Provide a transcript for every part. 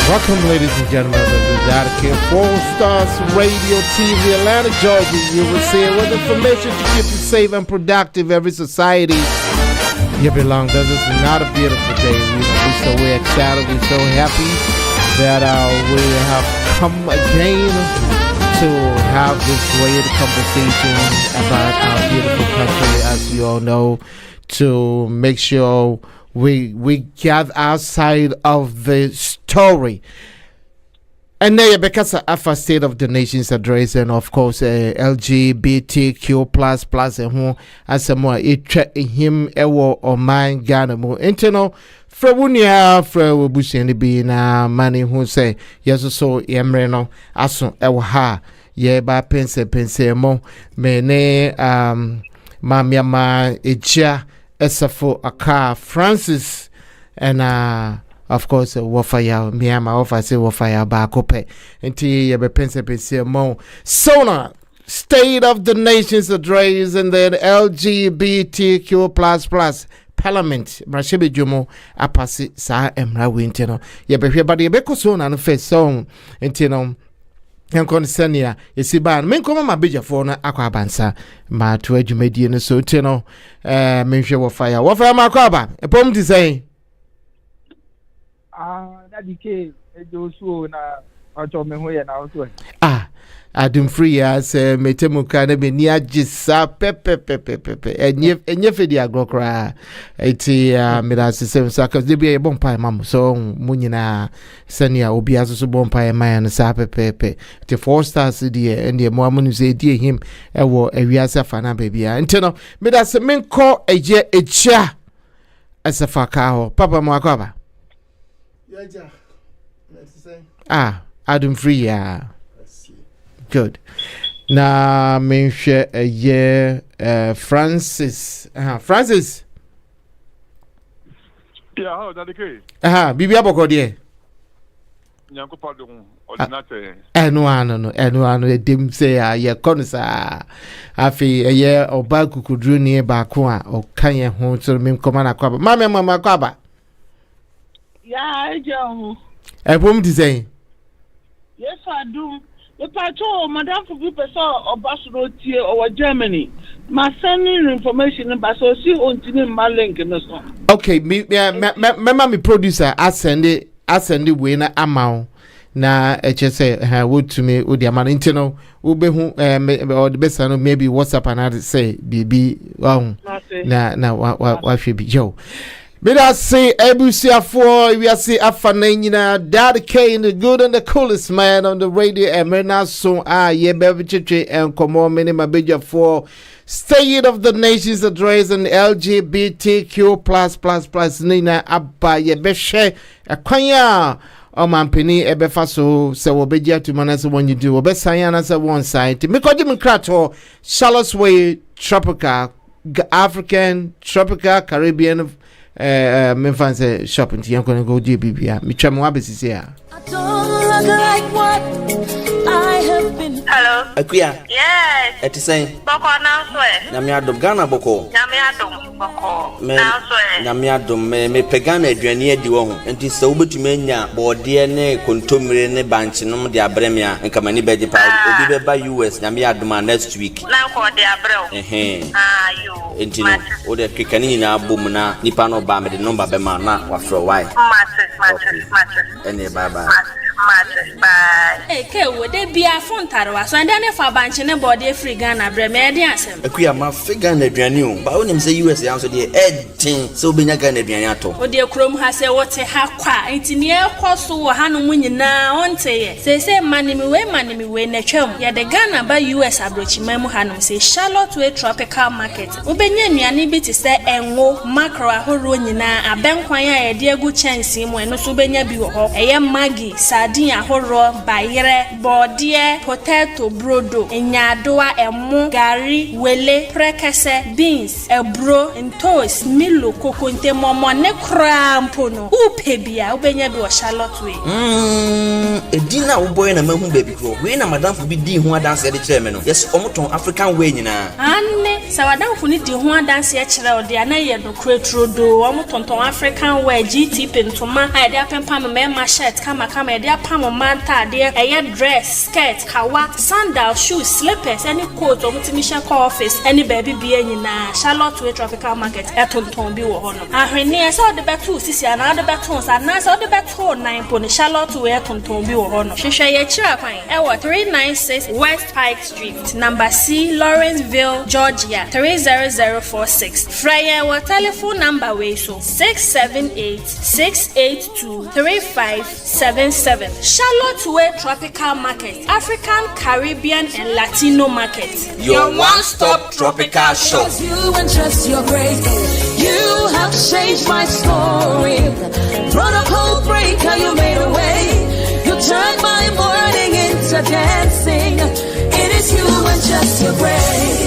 Welcome, ladies and gentlemen, to the Dady 4 Stars Radio TV, Atlanta, Georgia. You will see it with information to keep you safe and productive. Every society you belong. This is not a beautiful day. We're so excited. We're so happy that we have come again to have this great conversation about our beautiful country, as you all know, to make sure we get outside of the story. And then because of a State of the Nations address, and of course LGBTQ plus and who as a more it him ewo or mine Ghana mo internal Frewunia Frew Bushini be na money who say yes so yemreno aso ewo ha ye ba pense mo me ne mamia ma eja esafo aka Francis and of course wofaya miama ofa say wofaya ba kope enti ye be pense mo S.O.N.A State of the Nations address and then LGBTQ plus Parliament Marshebe Jumo apasi sa emra winteno ye be hwe ba de be ko S.O.N.A no first song enti no yankon senia yesiban menkoma mabeja for na akwa abansa ma to adwumadi no so teno menhwe wofaya makwaba epom design Dady ke ejosu na ocho me ho ye na so adum free as metemuka na be ni agisa pepe enye fedi agrokra eti meda sesem saka de be bompa mam so munyina sania obi aso bompa man na sa pepe the 4 stars de and mo amunu se die him ewo awiasa fana bebia ntino meda se menko eje echa asafaka ho papa mo akwaba yaja let's say adum free ya good. Na menhwe Francis. Francis. Yeah, how Dady ke? Bibi aboko de. Nyanko pardon, ordinate. Enu ano edim say ye konsa. Afi ye oba kukudru ni ba ko a o kan ye ho so mem koma na kwaba. Mama kwaba. Ya ejo. Ebom design. Yes adum. The patrol, Madam for people saw or Basro Tier or Germany. My sending information about so see on my link in the song. Okay, me producer, I send it winner amount. Na say would to me with the amount internal ube who or the best maybe WhatsApp and I say BB na what should be Joe. But I say Ebusia for we are say Afanina Dady K in the good and the coolest man on the radio and now so ye baby chichi and come on many my big for State of the Nations address and LGBTQ plus Nina Abba ye beshe akwanya o mampini ebefa so se wo begia to manase when you do obesanya as one side me ko dim krato Charlotte's Way tropical African tropical Caribbean menfanse shopping ti yankon go die bibia mi twam wa besisi a Hello. Akuya. Yes. Eti sen. Boko na so e. Na mi adom Ghana boko. Na mi adom boko. Na so e. Na mi adom me pegana aduane adi wo ho. Enti se wobetumi anya boode ne kontomire ne banchi nom de abreme a nka mani beje pa obi be ba US na mi adom next week. Na ko de abreo. Yo. Enti no o de kekani na abom na nipa no ba me de number be ma na wa fro why. Matches. Ene bye. Bye. Ke wo de bia fontare wa so ndane fa banche ne body free Ghana bre me de asem. Akuya ma figure na aduane o. Ba wonim say US ya so de edin so benya Ghana aduane ato. O de krom ha se wote ha kwa ntini e koso wo hanu mu nyina onte ye. Se manimi we na twam. Ya de Ghana ba US abrochi mamu hanu se Charlotte Way tropical market. Wo benya nuane bi ti se enwo macro ahoro nyina abenkwan ya ye de agu chance mu eno so benya bi wo ho. Eye magi sa sardine ahoro bayere bordie potato brodo enyadoa emu gari wele prekese beans ebro ntos milo kokonte momo ne krampo no upebia ubenya bi o Charlotte we edina wo boy na mahu baby ko we na madam fo bi di ho adanse de kire me no yes omoton African way nyina anne sawadam fo ni di ho adanse kire o de anaye do kretrodo omotonton African way GT pentoma ai de apempa me ma shirt kama e de apam manta de eye dress skirt kawa sandal shoes slippers any coat omutimi sha office any baby bia nyina Charlotte we tropical market etonton bi wo ho no ahwene e so de beto sisi ana de beto sa na so de beto 9 po ni Charlotte we etonton bi wo ho no hwehwe ye kira kwan e wo 396 West Pike Street number C Lawrenceville Georgia 30046 Fryer wa telephone number we so 678-682-3577 Charlotte Way Tropical Market African, Caribbean and Latino market. Your one-stop tropical shop. You and trust your grace. You have changed my story. Protocol breaker, you made a way. You turned my morning into dancing. It is you and just your grace.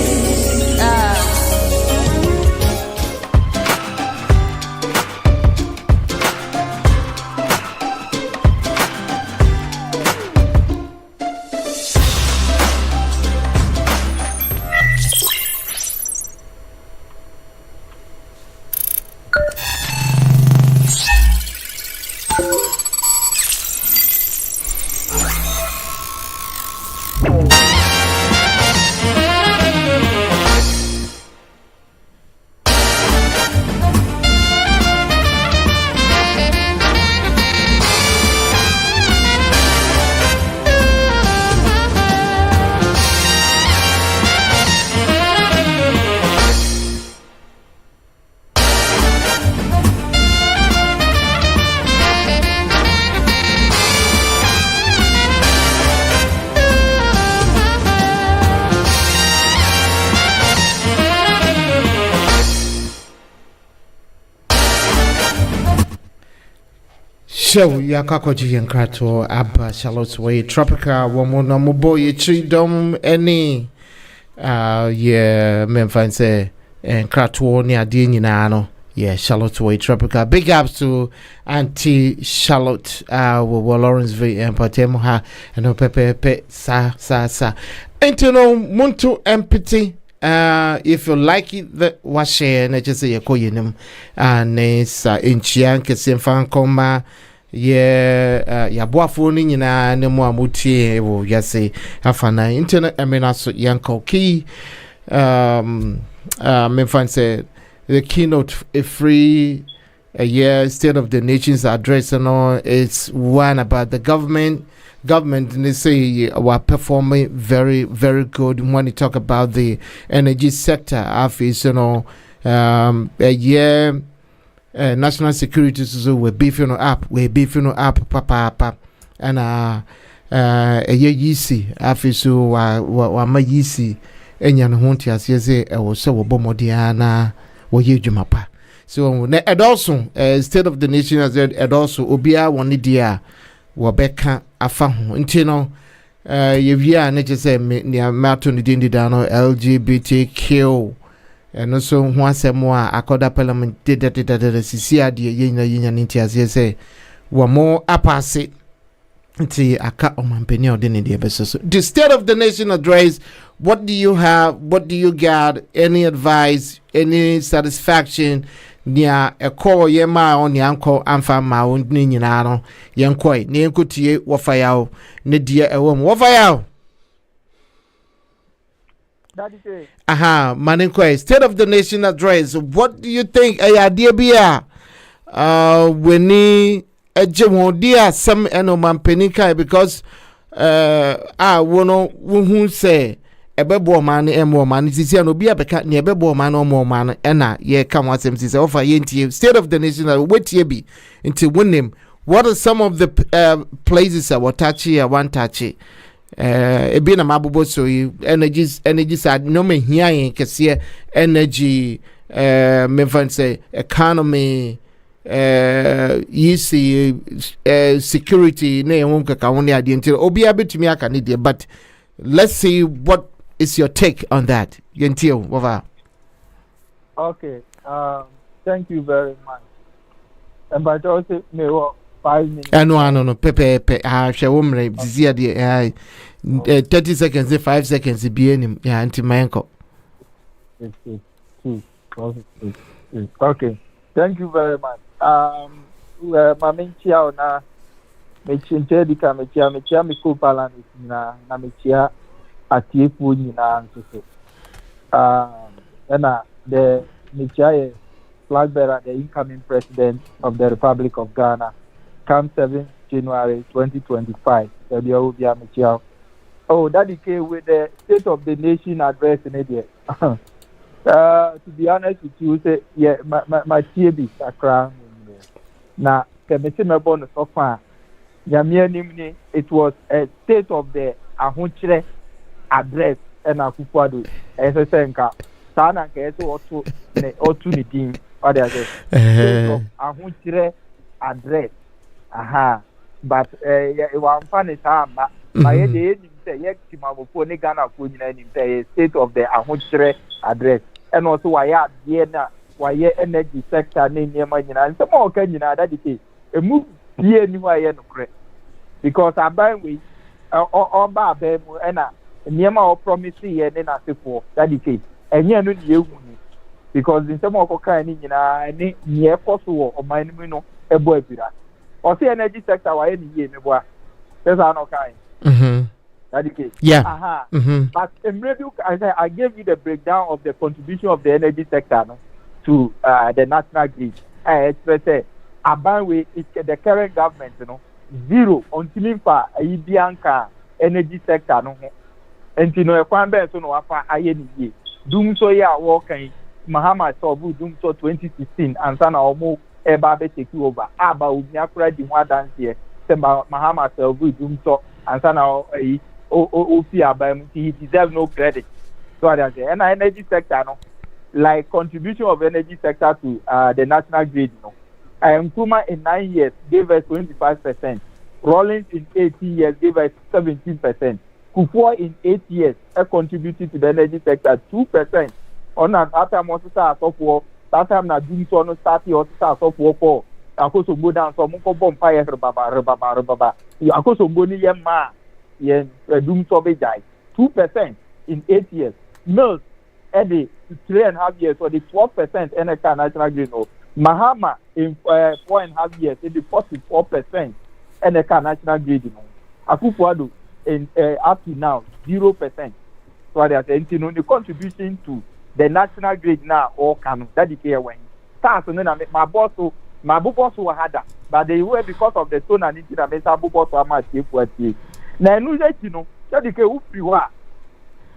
Show Yakakoji and Krato Abba Charlotte Way Tropical Woman no boy dom any yeah men say and Krato near Dinano yeah Charlotte Way Tropical big ups to Auntie Charlotte Lawrenceville and Patemoha and Pepe sa Antino Muntu empathy if you like it the was share na just say yakoyinum and is in chian kesen fan koma ya boafo ni nyina ne mo amutie wo yase afana internet emena so yanko key me fan say the keynote a free state of the nation's address and all it's one about the government they say we're performing very very good when you talk about the energy sector office national security so we're beefing up papa and easy office wa ma yisi enya no honti ase say e wo so wo bomodiana wo yedwuma pa so and also state of the nation as and also obia woni dia wo beka afa ho ntino yevia na je say me mato ni dindi dano LGBTQ and also who asemo a akoda parliament de sisi ade yenya nti ase say wo mo apase nti aka omampeni odene de beso the state of the nation address. What do you have? What do you got? Any advice? Any satisfaction? Nia a call yema on yanko amfa ma on ni nyina no yenkoi ne enkotie wofayao ne die ewom wofayao Dady aha manenkoi state of the nation address. What do you think ayade bia weni ejewon some eno mampenika because wono who say ebebo man emo man sisi an obi abeka ne ebebo man omo man ena ye come wasem sisi offer yentie state of the nation wetie bi into wonim. What are some of the places that were touchy one touchy ebi na mabobo so energy sad no me hia kese energy me fan say economy security na ehun kaka won ade nti obi abetumi aka ne de, but let's see what is your take on that. Yentio wova. Okay, thank you very much. And but also me 5 minutes. No pepe hwe womre zizia de 30 seconds 5 seconds bi enim ya anti manko. Okay, thank you very much. Mami chia na mechinche dika mechia mi ko balance na mechia atiefu nyina nso. And the mechia flag bearer, the incoming president of the Republic of Ghana, come 7 January 2025. So there will be a mechia. Oh, that came with the State of the Nation address in India. To be honest with you, say yeah, my TB background. Now, it was a state of the Ahunchire address and Akukwado. As I said, Sana Keso or to the team, or the other state of Ahunchire address. Aha, but one funny time, my day, Ghana state of the Ahunchire address, and also why why energy sector name and some more can that is a move here anywhere because I buy we or bar and near my promise here and then I say for that is it and you because in some of kind near possible or my a boy or see energy sector why any year that's not kind. That is it. Yeah. But in review, I gave you the breakdown of the contribution of the energy sector to the national grid. I express Abanwe is the current government, zero until for a energy sector. And you know, a quan no afa aye doom so ya walking Mahama Sobu doom so 2016 and sana omo eba be take over. Aba unyakura di one dance here. Semba Mahama Sobu doom so and sana he deserves no credit. So I say, and energy sector, like contribution of energy sector to the national grid, Nkrumah in 9 years gave us 25%. Rawlings in 18 years gave us 17%. Kufuor in 8 years contributed to the energy sector 2%. On an atom also start off war. That time na doing so no start also start off war for. Akoso go down so munko bomb fire rebaba. Akoso go ni yema. Yes, doom survey died 2% in 8 years. Mills Eddie 3.5 years or the 12% NK national grid. Mahama in 4.5 years, it is 44% NK national grid. Akufuado in up to now 0%. So they are saying the contribution to the national grid now all can that is here when. Start my boss who had that, but they were because of the S.O.N.A that made Abu boss so much for it. Na enu je no say the ufri wa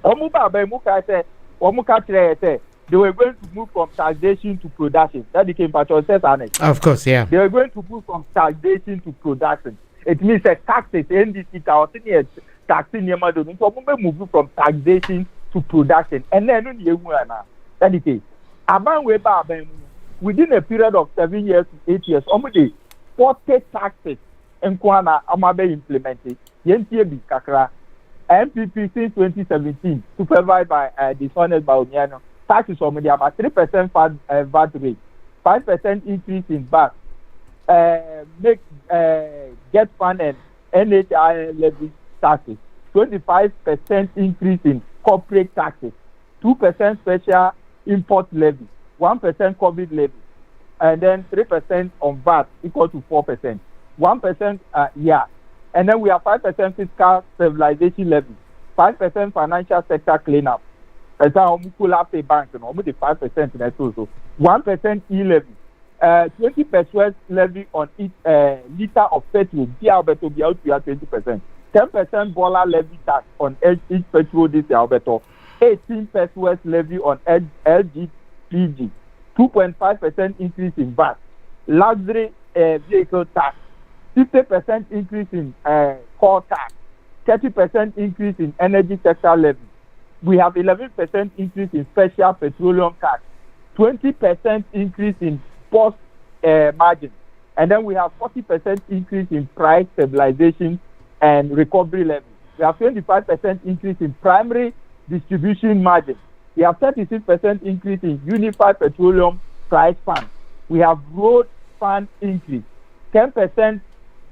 omu baba mu ka say omu ka kire say they were going to move from taxation to production. That became Patriot says S.O.N.A. Of course, yeah. They were going to move from taxation to production. It means that taxes NDC taxing yema do so omu move from taxation to production. And then enu ye hu na that is aban we baba mu within a period of 7 years to 8 years omu dey 40 taxes enkwana amabe implemented. Yentiebi kakra MPP since 2017 supervised by the S.O.N.A Baomiano taxes on media about 3% VAT rate, 5% increase in VAT, make get fund and NHI levy taxes, 25% increase in corporate taxes, 2% special import levy, 1% COVID levy, and then 3% on VAT equal to 4%, 1% yeah. And then we have 5% fiscal stabilization levy, 5% financial sector cleanup. That's how we pull up a bank, almost 5% in that also. 1% e-levy, 20% levy on each liter of petrol. Be Alberto, be out to 20%. 10% dollar levy tax on each petrol this Alberto. 18% levy on LGBTQ. 2.5% increase in VAT. Luxury vehicle tax. 50% increase in core tax, 30% increase in energy sector levy. We have 11% increase in special petroleum tax, 20% increase in post margin. And then we have 40% increase in price stabilization and recovery level. We have 25% increase in primary distribution margin. We have 36% increase in unified petroleum price fund. We have road fund increase. 10%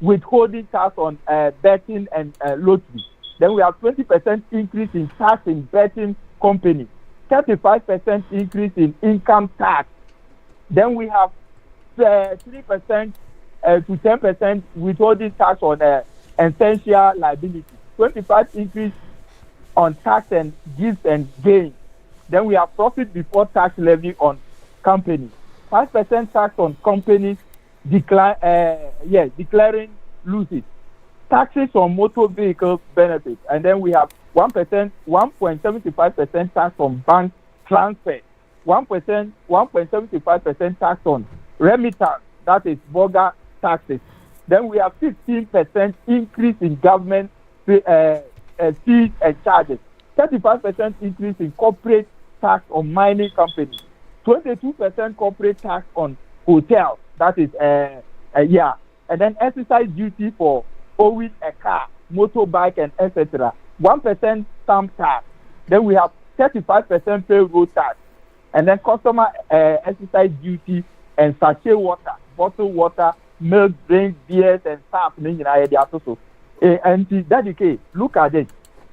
withholding tax on betting and lottery. Then we have 20% increase in tax in betting companies. 35% increase in income tax. Then we have 3% to 10% withholding tax on essential liability. 25% increase on tax and gifts and gains. Then we have profit before tax levy on companies. 5% tax on companies declaring losses. Taxes on motor vehicle benefits. And then we have 1.75% tax on bank transfer. 1.75% tax on remittance. That is vulgar taxes. Then we have 15% increase in government fees and charges. 35% increase in corporate tax on mining companies. 22% corporate tax on hotels. That is and then exercise duty for owning a car, motorbike, and etc. 1% stamp tax. Then we have 35% payroll tax, and then customer exercise duty and sachet water, bottled water, milk, drink, beers, and stuff. And that okay, look at it.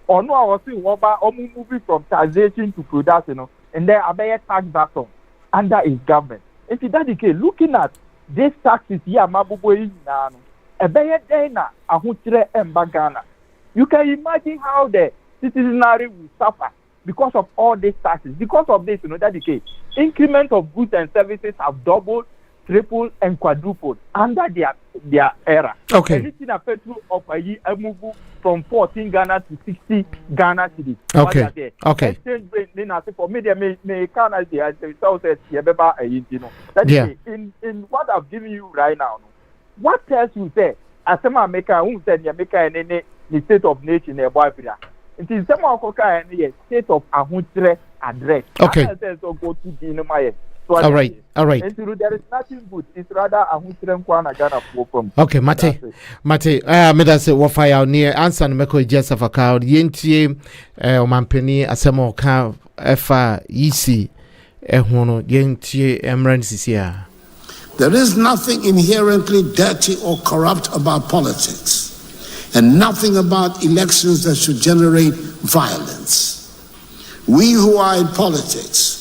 Or no, I was saying moving from taxation to production, and then I bear tax back on under his government. And that okay, looking at these taxes here, Mabuboy now, a bear dana, a hutre and bagana. You can imagine how the citizenry will suffer because of all these taxes. Because of this, that okay, increment of goods and services have doubled, tripled, and quadrupled under their era. Okay. Anything a petrol of a year, a move from 14 Ghana to 60 Ghana cities. Okay. Okay. Exchange rate, then I say for me, may count as the South says, that yeah. In what I've given you right now, what else you say? As some America who said America and the state of nature in a boy. It is some of the state of Ahuntre address. Okay. So go to the all right. There is nothing good. It's rather Ahuntre Kwana Ghana from. Okay, Mate. Me da say wo fire near answer no meko Joseph account yentie omampani asemo ka efa yisi ehono yentie emergency here. There is nothing inherently dirty or corrupt about politics, and nothing about elections that should generate violence. We who are in politics,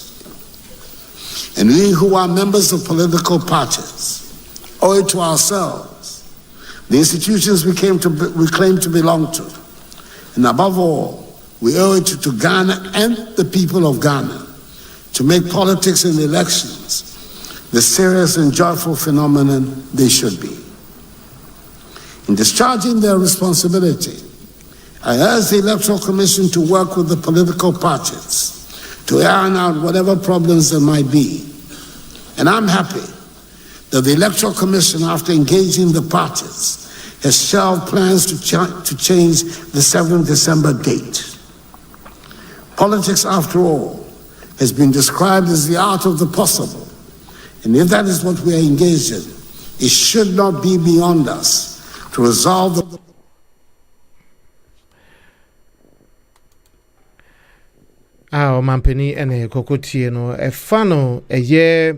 and we who are members of political parties, owe it to ourselves, the institutions we claim to belong to, and above all, we owe it to Ghana and the people of Ghana to make politics and elections the serious and joyful phenomenon they should be. In discharging their responsibility, I urge the Electoral Commission to work with the political parties to iron out whatever problems there might be. And I'm happy that the Electoral Commission, after engaging the parties, has shelved plans to change the 7th December date. Politics, after all, has been described as the art of the possible. And if that is what we are engaged in, it should not be beyond us to resolve the Mampeni ene kokotie no efano eye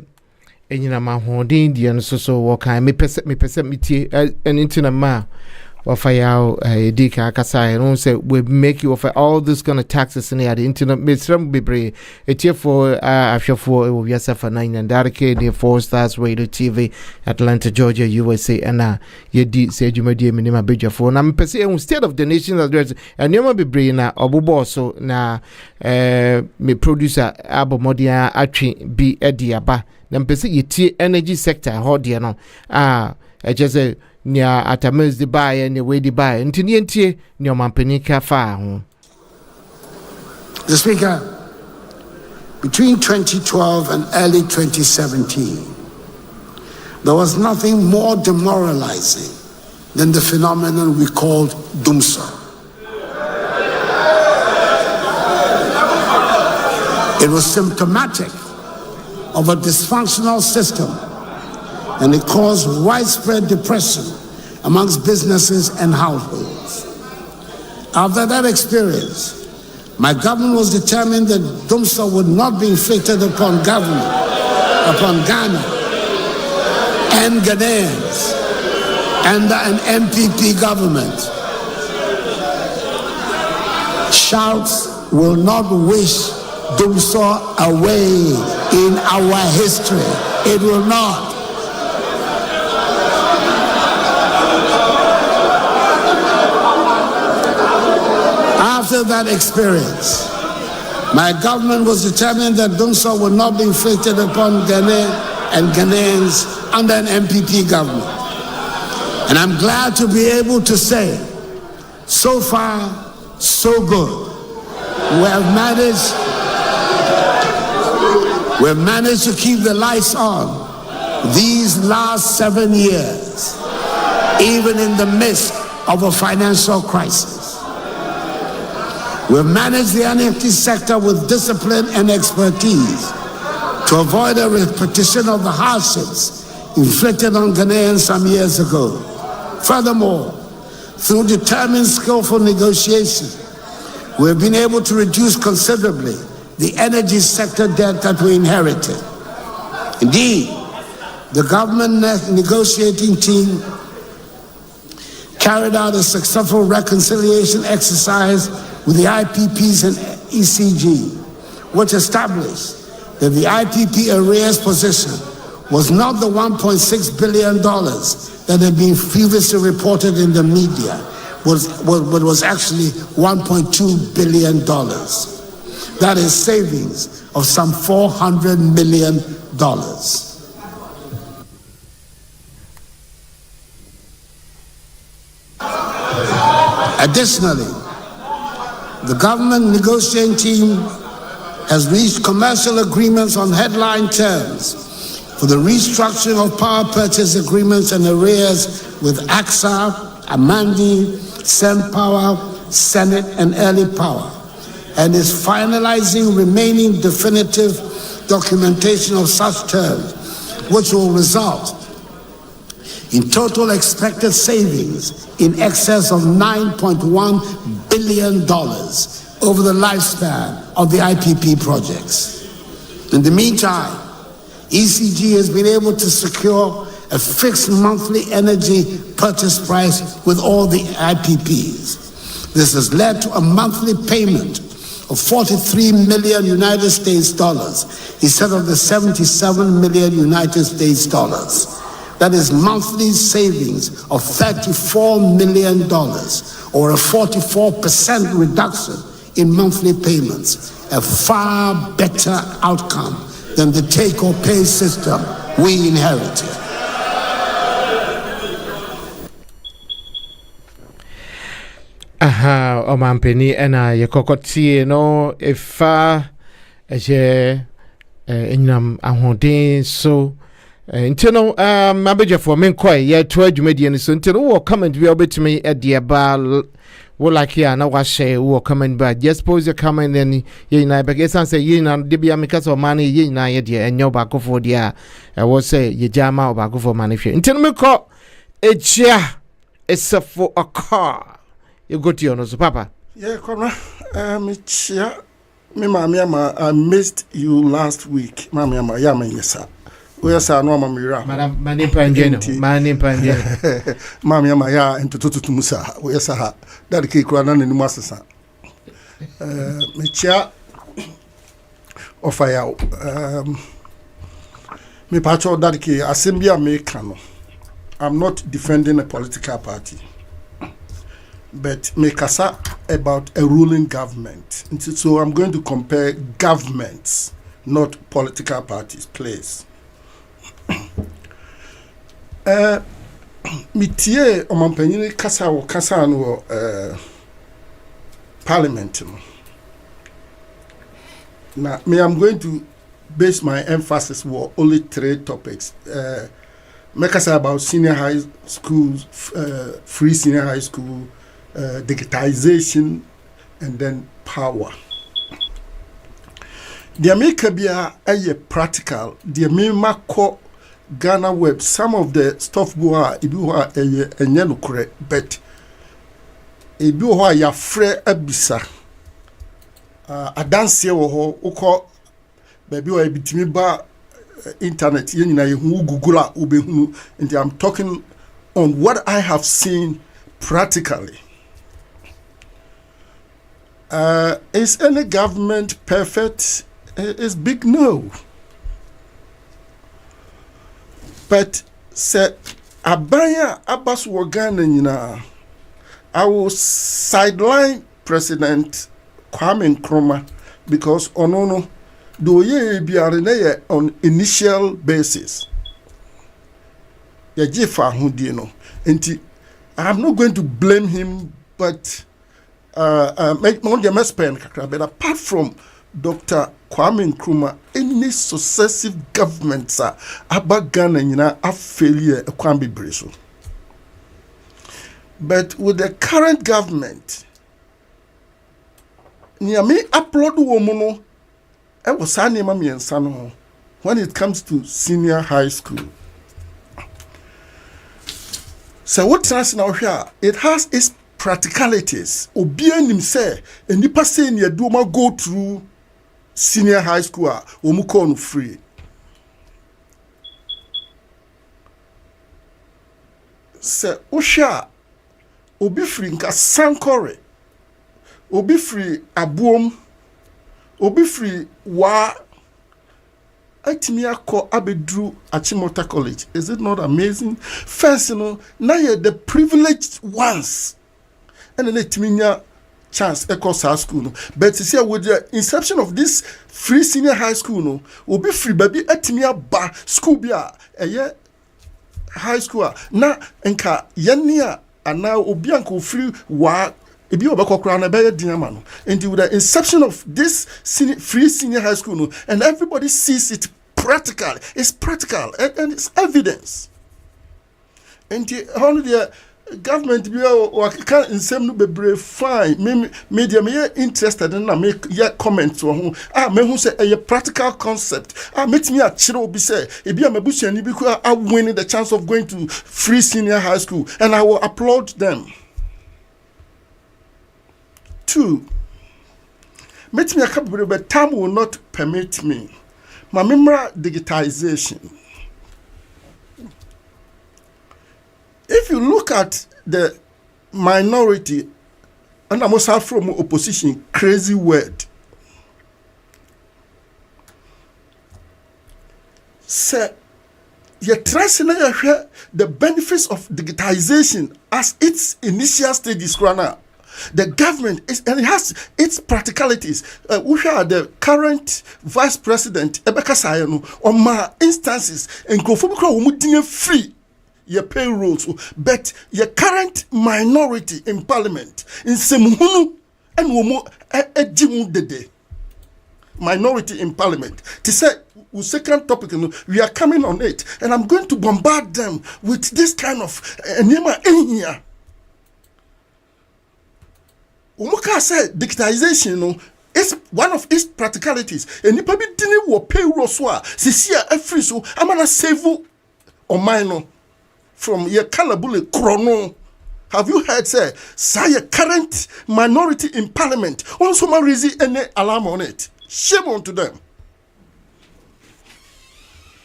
enyina mahodin die no so wokan me pese metie enintina ma wafaya edika akasa no say we make you offer all this kind of taxes in the internet mesram bebre etie for afshofo e wo wiasa for 9 and darke the 4 Stars Radio TV Atlanta Georgia USA and yedi say dwumadi minima bedwafo na mpese e state of the nation address enema bebre na obobo so na me producer abomodia atwe bi ediaba na mpese yetie energy sector hodie no ejese nia atamez di buy and way di buy ntini entie ni omampani ka fa ho. The Speaker, between 2012 and early 2017, there was nothing more demoralizing than the phenomenon we called doomsday. It was symptomatic of a dysfunctional system and it caused widespread depression amongst businesses and households. After that experience, my government was determined that Dumsor would not be inflicted upon Ghana and Ghanaians under an MPP government. Shouts will not wish Dumsor away in our history. It will not. After that experience, my government was determined that Dumsor would not be inflicted upon Ghana and Ghanaians under an MPP government. And I'm glad to be able to say, so far, so good. We've managed to keep the lights on these last 7 years, even in the midst of a financial crisis. We've managed the NFT sector with discipline and expertise to avoid a repetition of the hardships inflicted on Ghanaians some years ago. Furthermore, through determined, skillful negotiation, we've been able to reduce considerably the energy sector debt that we inherited. Indeed, the government negotiating team carried out a successful reconciliation exercise with the IPPs and ECG, which established that the IPP arrears position was not the $1.6 billion that had been previously reported in the media, but was actually $1.2 billion. That is savings of some $400 million. Additionally, the government negotiating team has reached commercial agreements on headline terms for the restructuring of power purchase agreements and arrears with AXA, Amandi, SEMPower, Senate, and Early Power, and is finalizing remaining definitive documentation of such terms, which will result in total expected savings in excess of $9.1 billion over the lifespan of the IPP projects. In the meantime, ECG has been able to secure a fixed monthly energy purchase price with all the IPPs. This has led to a monthly payment of $43 million United States dollars instead of the $77 million United States dollars. That is monthly savings of $34 million, or a 44% reduction in monthly payments, a far better outcome than the take-or-pay system we inherited. Aha, Omampeni ena yekokotie no efa eje enyam ahoden so ntino mabejafo menkoi ye to adwumadi ni so ntino wo comment bi obetimi ede ba wo like ya na wa share wo comment ba just pose your comment then ye na be get say ye na de bia meka so man ye na ye de enyo ba kofo de a wo say ye jama ba kofo man hwe ntino meko ejia esafo aka you go to your nose papa yeah come chia me mama ama I missed you last week mama ama ya man yesa Yes, I know Mamira. Madam, Mani Pandian. Mamma Maya and Tutu Musa. Yes, I have. That cake ran in the master. Micha of fire. Me patcho that key assembly Americano. I'm not defending a political party, but make us about a ruling government. So I'm going to compare governments, not political parties, please. Mitie omampanyini kasa no parliament no. Now me I'm going to base my emphasis on only 3 topics. Make us about senior high schools, free senior high school, digitization, and then power. The America be a practical. The America Ghana Web, some of the stuff go a no correct, but ebi wo a ya frɛ abisa adanse wo ho ukɔ baby wa bitimi ba internet ye nyina ye hu Google a obehunu, and I'm talking on what I have seen practically. Is any government perfect? It's big no. But say abaya abas Ghana nyina, I will sideline President Kwame Nkrumah because onono do ye biare on initial basis. Ya jifa hudi no. Enti I'm not going to blame him, but but apart from Dr. Kwame Nkrumah, any successive governments are about Ghana a failure can be breso. But with the current government, Niami upload womono e was sano when it comes to senior high school. So what trans now here? It has its practicalities. Obianim say and nipa say near do go through senior high school omuko free. Say Osha obi free nka Sankore, obi free Abuom, obi free wa Atimiako Abedru Achimota College. Is it not amazing? First, now you're the privileged ones. And then Timinya chance across our school. But you see, with the inception of this free senior high school, no, will be free baby Atimia ba school bia a year high school. Na enka yania and now Obianko free wa. And with the inception of this free senior high school, and everybody sees it practical. It's practical and it's evidence. And the government can't in some be fine. Media me interested in make your comments or me who say a practical concept. Meet me at Chiro be say if you are my bush and because I winning the chance of going to free senior high school, and I will applaud them. Two, make me a couple, but time will not permit me. My memory digitization. If you look at the minority, and I must have from opposition, crazy word. Say, you're trusting the benefits of digitization as its initial stages right now. The government is, and it has its practicalities. We are the current vice president, Ebeka Sayano, on my instances, and go free your payrolls, but your current minority in parliament in Semuhunu and Womo Dede. Minority in parliament. To say, second topic, we are coming on it, and I'm going to bombard them with this kind of Nema in here. Umuka said digitization is one of its practicalities. And you probably didn't work payroll swa. Sisia every so I'm gonna save or minor from your calabule chrono. Have you heard say your current minority in parliament? Also raise any alarm on it. Shame unto them.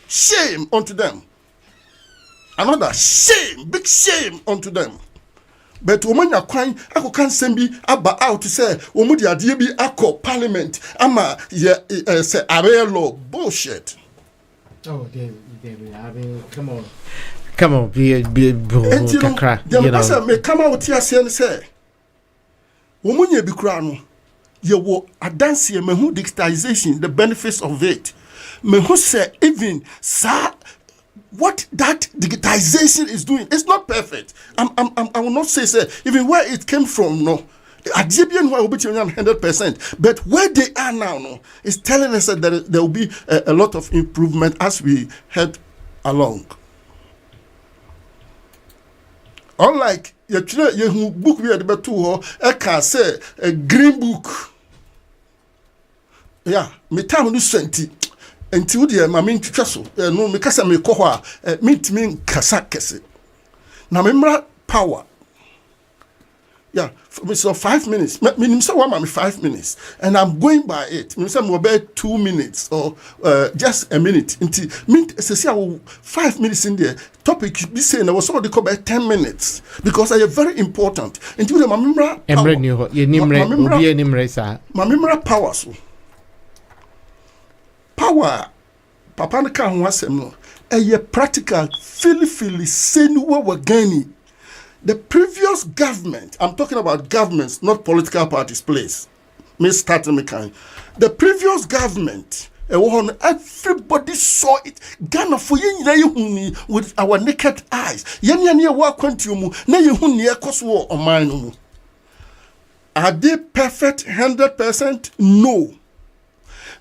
Shame unto them. Another shame, big shame unto them. But woman ya kwan akokan sembi aba out to say woman di adie bi akọ parliament ama ye say area law bullshit. Oh, David, come on, be kakra. You know, me come out here say woman ye bi kra no ye wo adanse me hu digitization, the benefits of it. Me hu say even sa what that digitization is doing, it's not perfect. I will not say even where it came from, no. Adjebian will be 100%, but where they are now, no, is telling us that there will be a lot of improvement as we head along. Unlike your book we had about two, I can say a green book. Yeah, me time no senti. until the Mamin Castle, no, because I'm a coha, meet me Kasakese. Now, remember power. Yeah, so 5 minutes. Minimum 5 minutes, and I'm going by it. Minimum about 2 minutes or just a minute. Until 5 minutes in there. Topic be saying I was already called by 10 minutes because I am very important. Until the Mamimra Mamimra power. So power. Papa ne ka ho asem no. A practical feel senu we gani. The previous government, I'm talking about governments, not political parties, please. The previous government, everybody saw it. Ghana for with our naked eyes. Are they perfect 100%? No.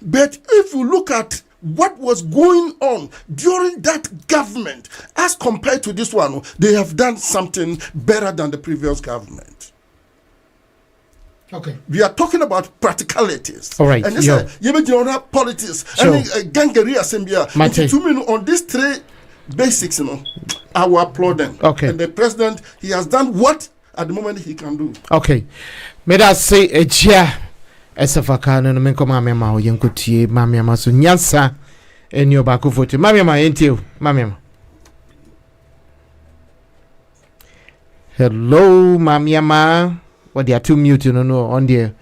But if you look at what was going on during that government as compared to this one, they have done something better than the previous government. Okay. We are talking about practicalities. All right. And this is politics. Sure. And gangery assembly. On these three basics, I will applaud them. Okay. And the president, he has done what at the moment he can do. Okay. May I say a chair? Esafaka no menko mama ma oyenkotie mama ma so nyansa eni obako foto mama ma entie mama. Hello mama ma, what they are too mute no on there.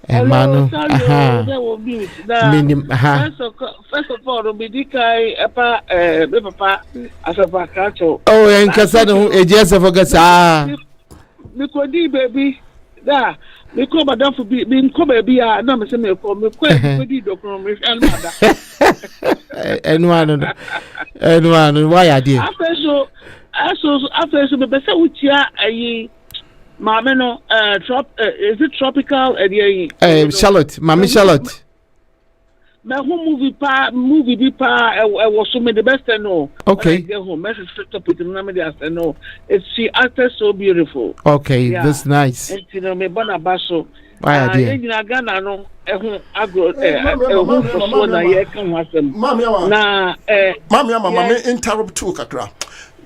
Manu minim first of all be dikai papa asafaka cho oh en kasa no ejesa fogasa mi kodi baby da me ko madam for be ko baby na me say me ko di dokoro me elmada enu why are they after so be say utia ayi mama no is it tropical area Charlotte mama Charlotte me who movie be was so me the best no okay no it's she acted so beautiful okay yeah. That's nice and you know me bona baso why are they Ghana no agro na ye kan wasem na mama interrupt to kakra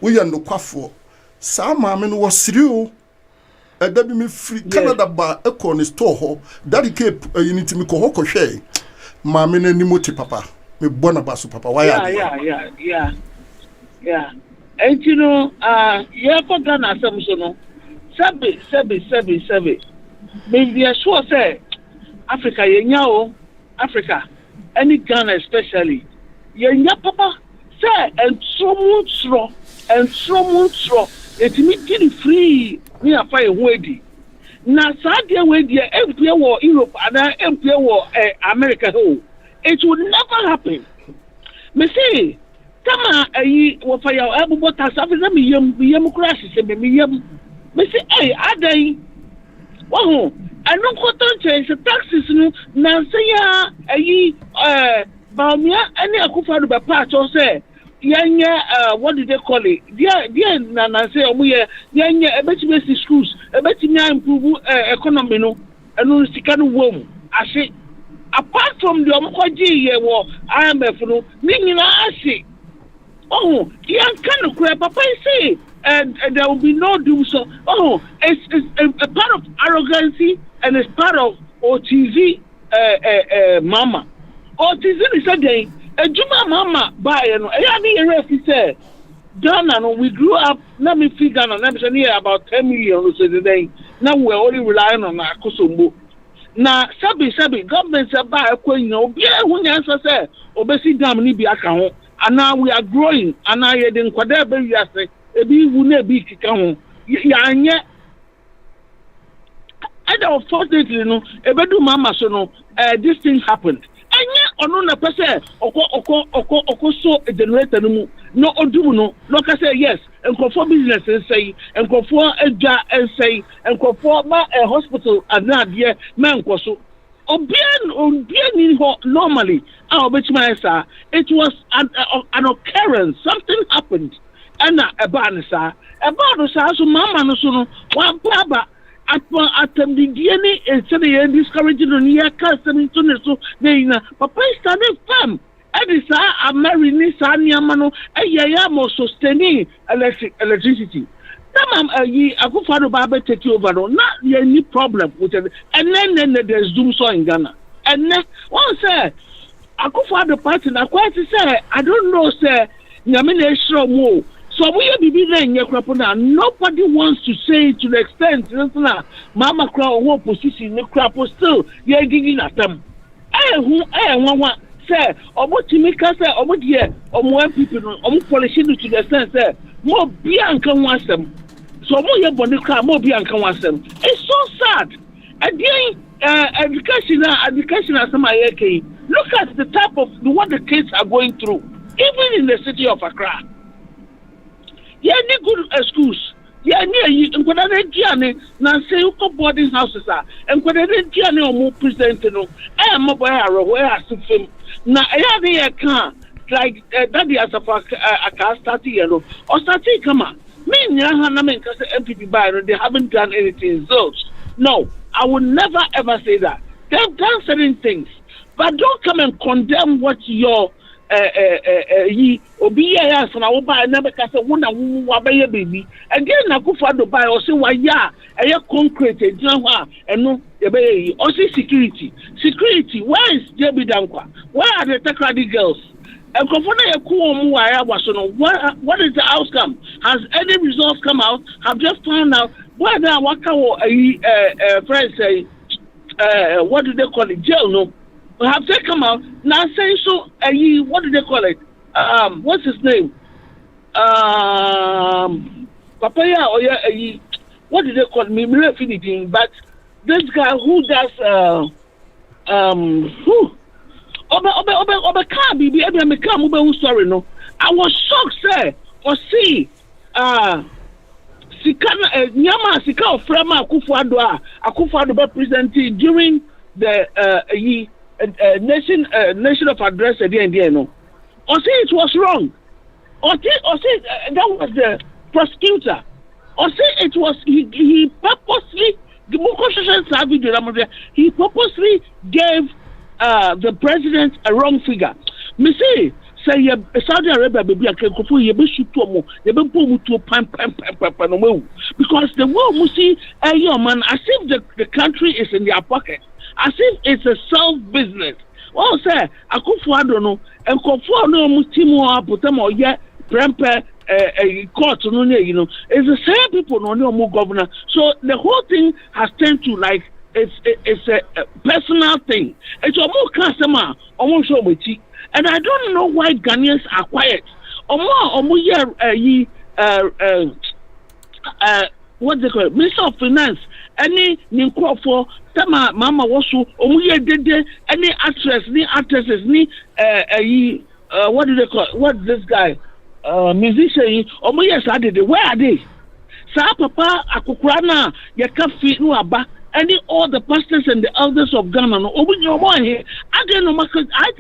we are no kwafo sa mama no wasiriu edabi me free Canada ba ekọ ne store ho Dady cape unity me ko hokọ hwe mama na nimoti papa me bona baso papa why are yeah and you know yeah for Ghana some so no sebi maybe sure say Africa yenya Africa any Ghana especially yenya papa say and so much etimi get free we are fire wedi na sadia wedi empie wo Europe and empie wo America ho it would never happen me say kama ayi wo fire abubo tasafi me yem crash se me yem me say hey adai wo anu koton change taxes no na say ya ayi baumia ani akufa do be part o say yanya what did they call it dia na say omuye yanya ebetime schools ebetime improve economy no enu sika no wom ase apart from the omkwaji ye wo IMF no ni nyina ase oh yan kan kura papa say and there will be no doom so it's a part of arrogancy and it's part of OTZ mama OTZ is again Ejuma mama buy no eya be refi say Ghana no we grew up na me fi Ghana na be say about 10 million so today now we are only relying on akosombo na sabi government say buy ekwenyi na obi ehun yansa say obesi dam ni bi aka ho ana we are growing ana ye de nkwada be wiase ebi wu na ebi kika ho ya anye and unfortunately no ebedu mama so no this thing happened enye onu na pese oko so generator no no odumu no ka say yes enkofo business say enkofo eja say enkofo ma hospital adade ma enkoso obien ni ho normally it was an occurrence something happened and abanisa so mama no so no one baba atem the DNA instead of discouraging on here custom into so they papa started farm Edisa Ameri ni sa niamano ya mo sustaining electricity. Yi Akufo-Addo Babe take over no na any problem with it. And then there's doom so in Ghana. And then one say Akufo-Addo party na quite say I don't know say nyame show mo. So we be there in Yakrapona. Nobody wants to say to the extent that Mama Crow who position the crap still you're giving at them. One say Omotimika say Omodia or more people or politicians to the sense that more Bianca wants them. So more Bonica, more Bianca wants them. It's so sad. Again, education as some look at the type of what the kids are going through, even in the city of Accra. Any good schools. You and now say you go boarding houses and more presenting mobile where I see film. Now I can't like Dady as a car starting or starting come on. Me because MPP buyer they haven't done anything. So no, I would never ever say that. They've done certain things, but don't come and condemn what your obiya so na wo ba na be ka se wona wo abaye baby again na Akufo-Addo buy o se wa ya concrete gina ho a eno ye be yi o se security where is JB Dankwa, where are the Takrady girls Akufo na ye ku omu wa ya waso no what is the outcome? Has any results come out? Have just found out where na waka wo friends say what do they call it, jail no have they come out now saying so what do they call it? What's his name? Papaya or what do they call me? But this guy who does sorry no. I was shocked, sir. Or see Nyama Sika of Frama Akufo-Addo be presented during the nation of address at the end, no. Or say it was wrong. Or say that was the prosecutor. Or say it was he purposely he purposely gave the president a wrong figure. Me say Saudi Arabia baby Akufo ye be shoot to ye be put to pam because the world must see man as if the country is in their pocket, as if it's a self business. Well, say Akufo-Addo no and Akufo no mutimo apotamo ye prempe court no it's the same people no governor. So the whole thing has turned to like it's a personal thing. It's almost customer almost so much. And I don't know why Ghanaians are quiet. What they call it? Minister of Finance, any Ninko for Tama Mama Wasu, Dede, any actresses, what do they call it? What this guy? Musician, where are they? Sa Papa Akukurana, Yakafi Nuaba. Any all the pastors and the elders of Ghana no open your mind here. I don't know I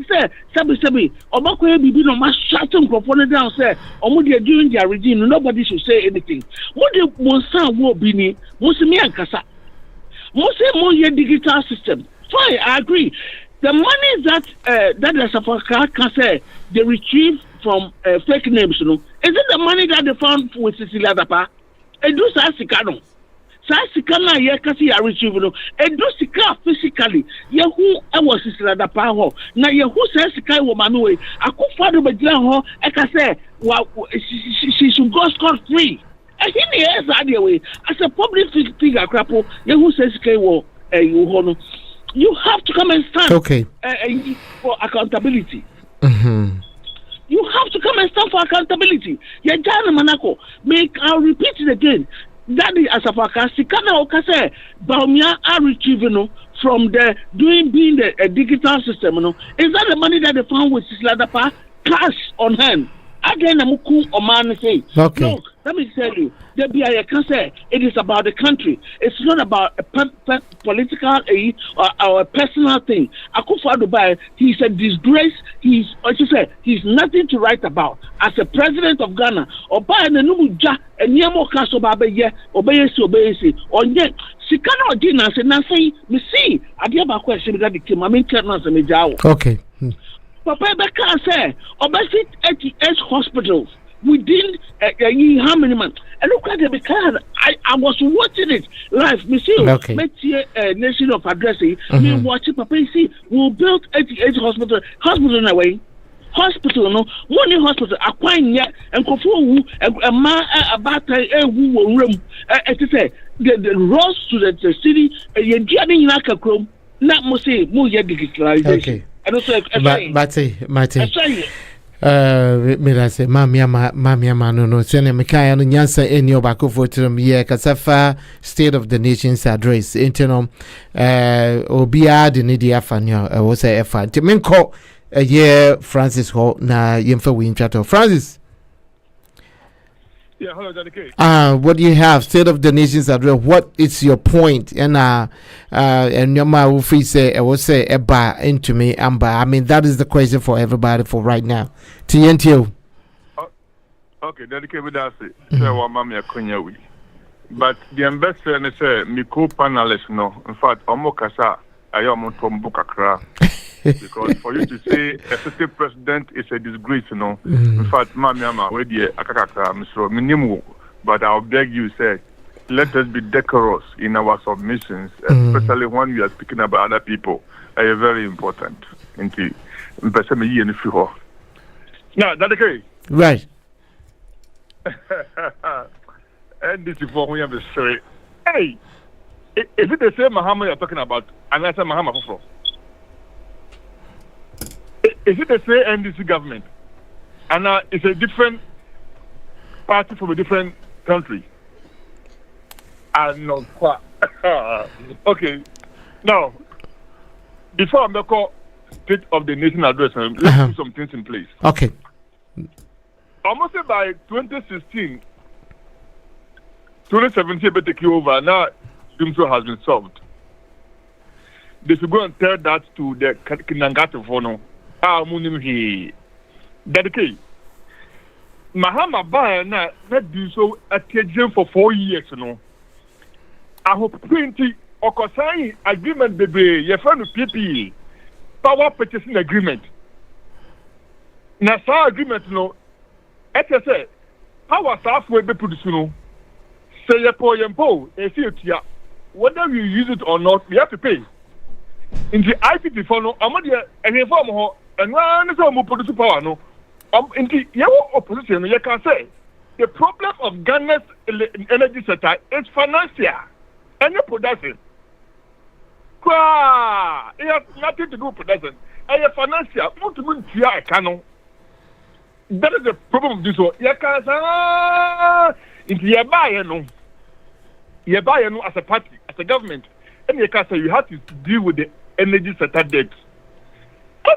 say sabi Obako bibi no ma shouting propone down say omo during their regime nobody should say anything. What the monsan wo bi ni mo se me ankasa. Mo say mo ye digital system. Fine, I agree. The money that the Safaka can say they retrieve from fake names, is it the money that they found with Cecilia Dapa? Edu sa sikano. Sasikana ye kasi ya retrieve no edo sika physically ye hu e was Cecilia pa ho na ye hu sika wo manu we Akufo-Addo be gina ho e ka say she should go scot free e hini yes ade we as a public figure crapo ye hu sika wo ho no you have to come and stand for accountability. You have to come and stand for accountability. Ye jana manako I'll repeat it again. Dady Asafaka Sikana Okase Baumia are retrieving from the being the digital system. Is that the money that they found with Cecilia Dapa cash on hand? Again, Amuku Oman say, okay. Look, let me tell you, the BIA can say it is about the country. It's not about a political or a personal thing. Akufo-Addo, he's a disgrace. He's nothing to write about. As a president of Ghana, or by the Numuja, and Yamo Kaso Babe, obey, or yet, Sikano Dina said, Nancy, me see, I give a question that the Kimamin Kernas and Mijao. Okay. Papa Becca said, obesity 88 hospitals within how many months? And look at the because I was watching it live. Me see, Nation of Addressing. Me watching Papa see. We built 88 hospital in a way. Hospital no money hospital acquire yet and kofu a man about a room. It say the roads to the city. You get in like a chrome. Not must say more digitalization. Okay. Mate. Me say mama no so na meka no nyansa eni obako fotirum ye kasafa state of the nation's address intenom obia de ne dia afanyo wo say efa nti menko ye Francis ho na yemfa wi ntwato Francis. Yeah, hello, Daddy. What do you have? State of the nation's address. What is your point? And your ma will say, I will say, eba into me, amba. I mean, that is the question for everybody for right now. TNTO. Okay, Daddy, we that's it. Say what mama kunya we. But the ambassador say me co-panelist no. In fact, omo kasa ayo tombo kakra. Because for you to say a certain president is a disgrace, in fact, Mama, where the Akaka, Mr. Minimu, but I'll beg you, say, let us be decorous in our submissions, especially when we are speaking about other people. Are very important. Now, that's okay. Right. And this is for me, I'm sorry. Hey, is it the same Muhammad you're talking about? And I said Muhammad Fufro. Is it the same NDC government? And it's a different party from a different country. I'm not quite. Okay. Now, before I'm going to call State of the Nation address, let's put some things in place. Okay. Almost by 2016, 2017, but take over. Now, Dumso has been solved. They should go and tell that to the Kinangati Fono. Dedicate. Mahama Baya na do so at Tiajem for 4 years, I hope 20 Okosai agreement baby, your friend of PPE, power purchasing agreement. Nasa agreement SSA, power staff will be produced, say your poor yampo, whether we use it or not, we have to pay. In the IPP phone, Amadia and inform and one is a produce power. No, in the opposition, you can say the problem of Ghana's energy sector is financial and the production. It has nothing to do with production. And your financial, not to mean a canon. That is the problem of this one. You can say, if you buy as a party, as a government, and you can say you have to deal with the energy sector debt.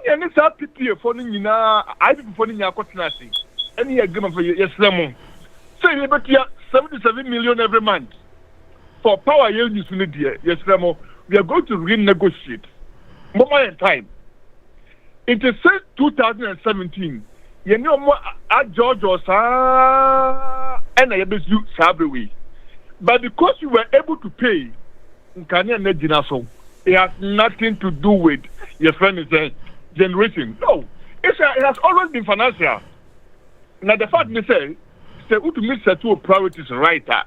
And you have people phoning you now, I be phoning your cottonasi. Any agreement for yes, Ramon. So you bet 77 million every month for power use unit here. Yes, Ramon. We are going to renegotiate. Moment in time. It is since 2017. You know more at George or and I bet you Sabri. But because you were able to pay, it has nothing to do with your friend is generation. No, it has always been financial. Now the fact they say who to miss two priorities right it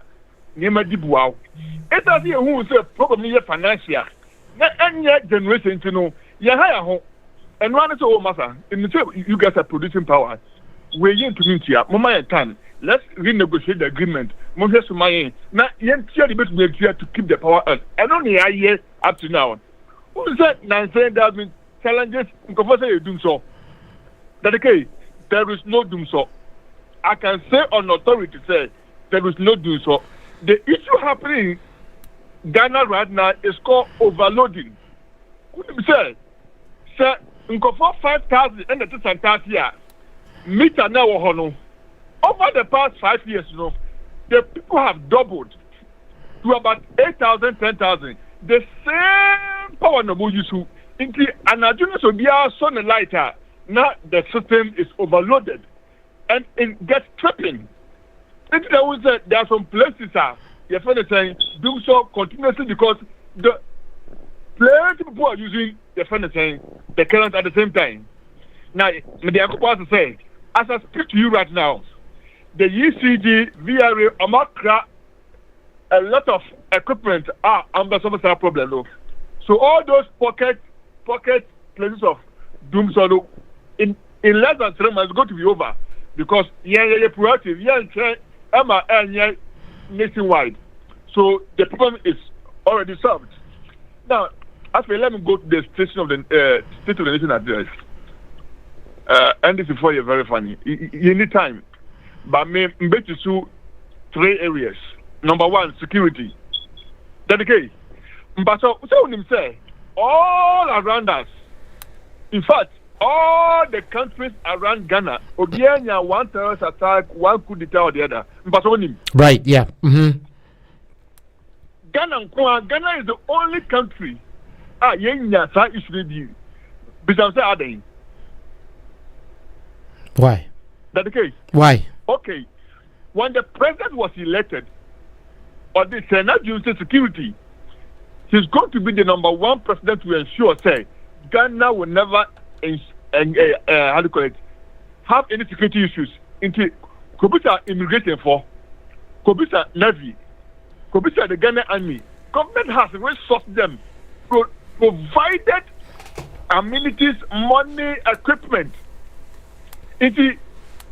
has here who say probably financial. And yet generation to know hire and one is all master. In the you guys are producing power. We're in to meet you. Mama time. Let's renegotiate the agreement. Now, you to keep the power on. And only a year up to now. Who said there have been challenges? You do so. That okay, there is no doom so. I can say on authority say there is no doom so. The issue happening in Ghana right now is called overloading. Who do you say? Sir, for 5,000 and the 10,000 years. Meter now hono. Over the past 5 years, the people have doubled to about 8,000, 10,000. The same power no use to into an adjunct so be our sun and lighter. Now the system is overloaded and it gets tripping. There are some places your friend is saying do so continuously because the plenty people are using your friend is saying the current at the same time. Now, the to say, as I speak to you right now, the ECG, VRA, Amakra, a lot of equipment are under some problem. Though. So all those pocket places of doom, so in less than 3 months, going to be over because proactive, nationwide. So the problem is already solved. Now, actually, let me go to the state of the nation address. And this is for you very funny. You need time, but me bet you 3 areas. Number 1, security. Dedicate. But so him say all around us. In fact, all the countries around Ghana, Obianya one terrorist attack, one coup d'etat or the other. But him. Right. Yeah. Mm-hmm. Ghana is the only country. Why? That the case? Why? Okay. When the president was elected, or the Senate Judicial Security, he's going to be the number 1 president to ensure, say, Ghana will never, have any security issues into Kobita immigration for, Kobita Navy, Kobita the Ghana Army. Government has resourced them, provided amenities, money, equipment. In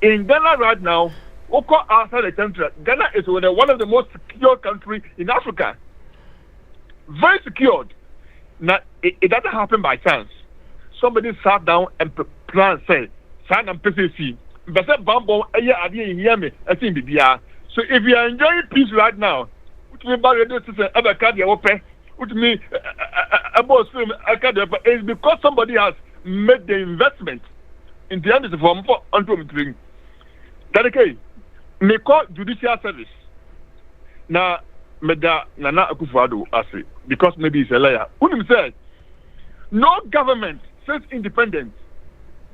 Ghana right now, outside the country, Ghana is one of the most secure countries in Africa. Very secured. Now, it doesn't happen by chance. Somebody sat down and planned, say, sign and PCC. So if you are enjoying peace right now, it's because somebody has made the investment in the end of the form for unto Dedicate. Me call judicial service. Now, Meda Nana Akufo-Addo ase because maybe he's a liar. Unim said, no government since independence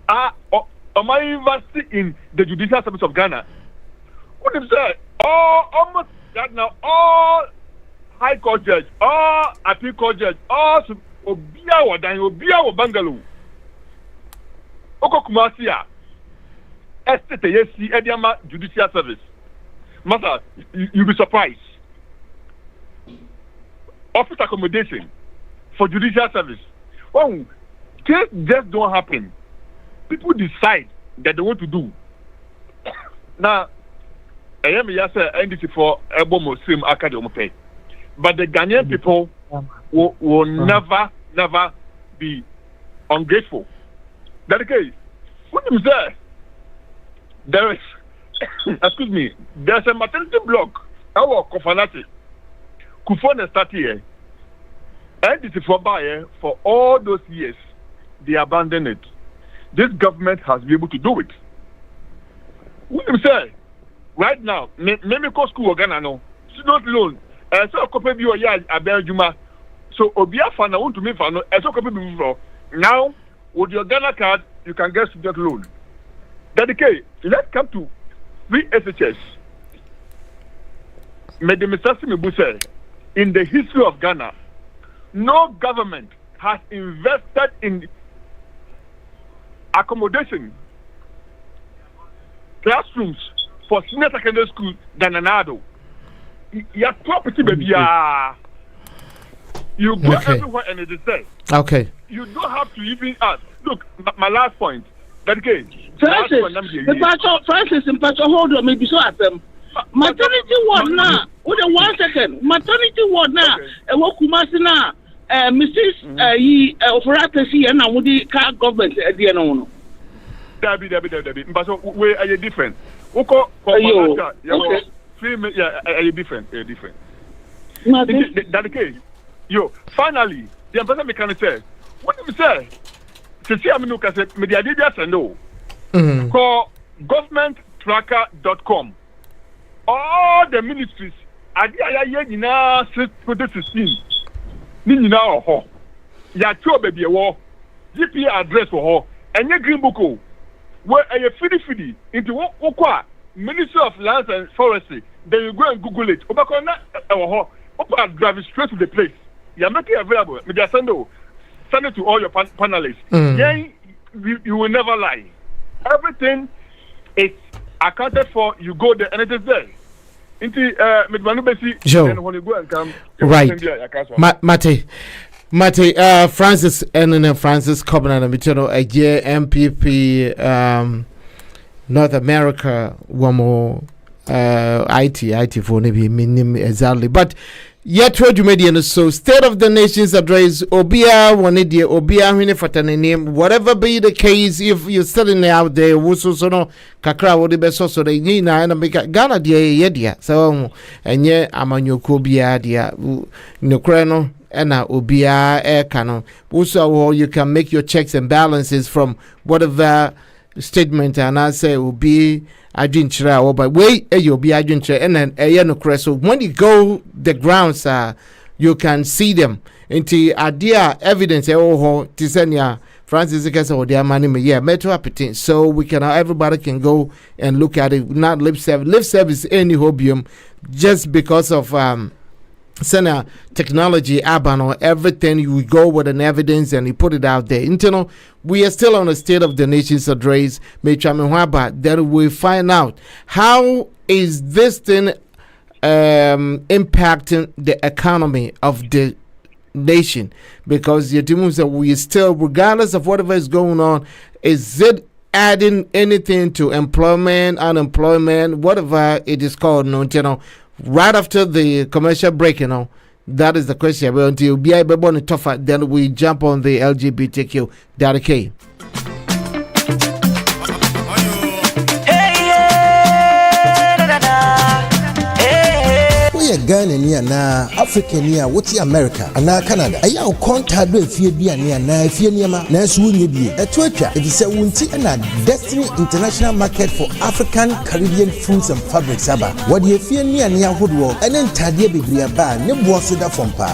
are invested in the judicial service of Ghana. Unim said, almost that now all high court judge, all appeal court judge, all Obiawa Bangalow, Oko Kumasia. STTC Ediama Judicial Service. Master, you'll be surprised. Office accommodation for judicial service. Oh, things just don't happen. People decide that they want to do. Now, I am yasa NDC for Ebo Muslim Academy. But the Ghanaian people will never be ungrateful. That's the case. What is there? There is, excuse me, there's a maternity block. Our Kofanati. Kufone started here. And this is for all those years, they abandoned it. This government has been able to do it. What you say? Right now, maybe go school Ghana no. Student loan. So a couple of you are Juma. So Obia Fana want to me for no. So couple of now with your Ghana card, you can get student loan. Dedicate. Let's come to VSHS. In the history of Ghana, no government has invested in accommodation, classrooms for senior secondary school than Anado. Your property, baby. You go everywhere and it is there. Okay. You don't have to even ask. Look, my last point. Dedicate. Francis, hold on, maybe so at them. Maternity ward now. Hold on 1 second. Maternity ward now. And what Kumasi now? Mrs. Operators and now with the car government at the end. Debbie. But so where are you different? Okay. Are you different? That's the case. Yo, finally, the ambassador mechanic said, what do you say? Call governmenttracker.com. All the ministries are there 2016. Nina ho. Ya cho baby wo. GP address for her. And your green book where are you fidi into what Ministry of Lands and Forestry. Then you go and Google it. Obakona drive straight to the place. You are making available. Send it to all your panelists. you will never lie. Everything is accounted for. You go there and it is there. Right. Mate, Francis and Francis Covenant, a year MPP, North America, one more IT for maybe minimum exactly. But yet, what you made so State of the Nation's address, Obia, one idea, Obia, Minifatan name, whatever be the case, if you're sitting out there, Wusu no Kakra, what the best so they need now and make Ghana, dear, yedia. So, and yet, I'm on your Kobia, dear, no crano. And Obia air canon. Also, you can make your checks and balances from whatever statement, and I say will be I drink or but wait, you'll be I drink and then no crest. So when you go the grounds, you can see them into idea evidence. Oh, Tisania Francis or their money, yeah, metro appetite. So we can everybody can go and look at it. Not lip service any hobium just because of Sena technology, or everything. You go with an evidence and you put it out there. Internal, we are still on the State of the Nation's address. Then we find out how is this thing impacting the economy of the nation, because we still, regardless of whatever is going on, is it adding anything to employment, unemployment, whatever it is called, right after the commercial break, that is the question. But until be able to tougher, then we jump on the LGBTQ. Dady. Ghana ni na Africa ni what's America and Canada aya o contact do efie duane na efie niema na so wonye bie etwatwa it is wunti na Destiny International Market for African Caribbean Foods and Fabrics aba what the efie niane ahodo ene ntade bebre ba ne boso da fompa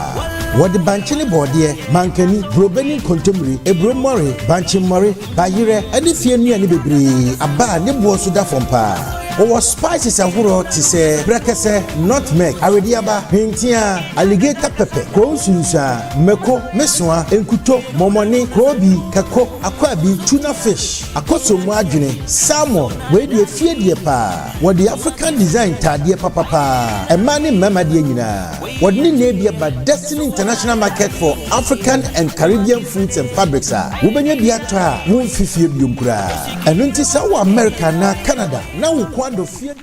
what the banchini bode mankani brobeni contemporary ebromore banchimore bayire ene efie niane bebre aba ne boso da fompa. Our spices are huro to say brekese nutmeg arediaba hintia alligator pepper konsusa meko meswa enkuto momoni krobi kako akwabi tuna fish akoso mu adwene salmon we de fie de pa what the African design tade papa emani mama de nyina what ni na bia ba Destiny International Market for African and Caribbean Foods and Fabrics wo benya bia to a wo fifie biomkura enu nti sa wo America na Canada na wo kwado fie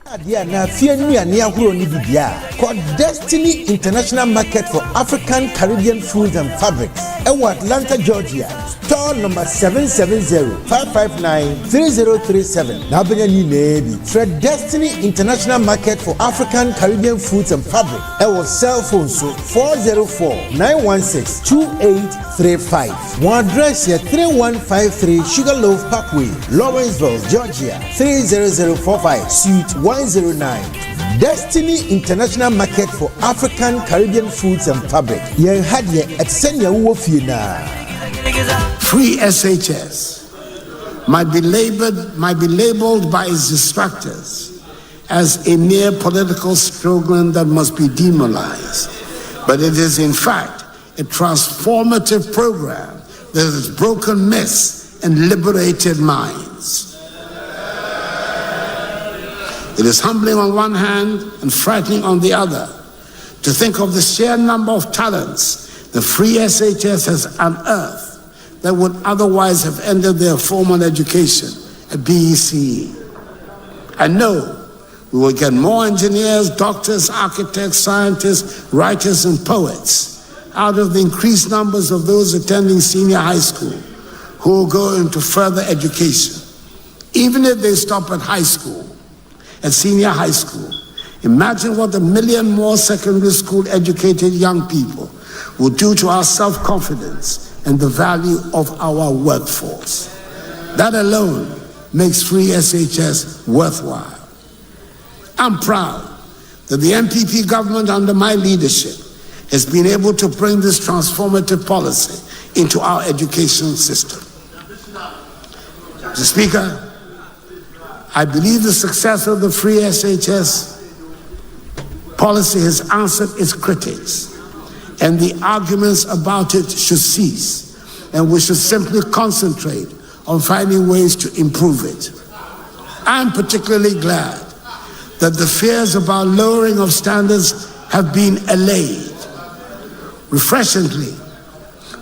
adia na fie nuane ahoro ni bibia called Destiny International Market for African Caribbean Foods and Fabrics Atlanta, Georgia. Store number 770-559-3037. Now benya ni nebi Fred Destiny International Market for African Caribbean Foods and Fabric. Our cell phone so 404-916-2835. One address here 3153 Sugarloaf Parkway, Lawrenceville, Georgia 30045 Suite 109. Destiny International Market for African Caribbean Foods and Fabric. Yen had ye at Senya Wofina. Free SHS might be labeled by its detractors as a mere political slogan that must be demonized, but it is in fact a transformative program that has broken myths and liberated minds. It is humbling on one hand and frightening on the other to think of the sheer number of talents the Free SHS has unearthed that would otherwise have ended their formal education at BECE. I know we will get more engineers, doctors, architects, scientists, writers, and poets out of the increased numbers of those attending senior high school who will go into further education. Even if they stop at high school, at senior high school, imagine what 1 million more secondary school educated young people will do to our self-confidence and the value of our workforce. That alone makes Free SHS worthwhile. I'm proud that the MPP government under my leadership has been able to bring this transformative policy into our education system. Mr. Speaker, I believe the success of the Free SHS policy has answered its critics and the arguments about it should cease, and we should simply concentrate on finding ways to improve it. I'm particularly glad that the fears about lowering of standards have been allayed. Refreshingly,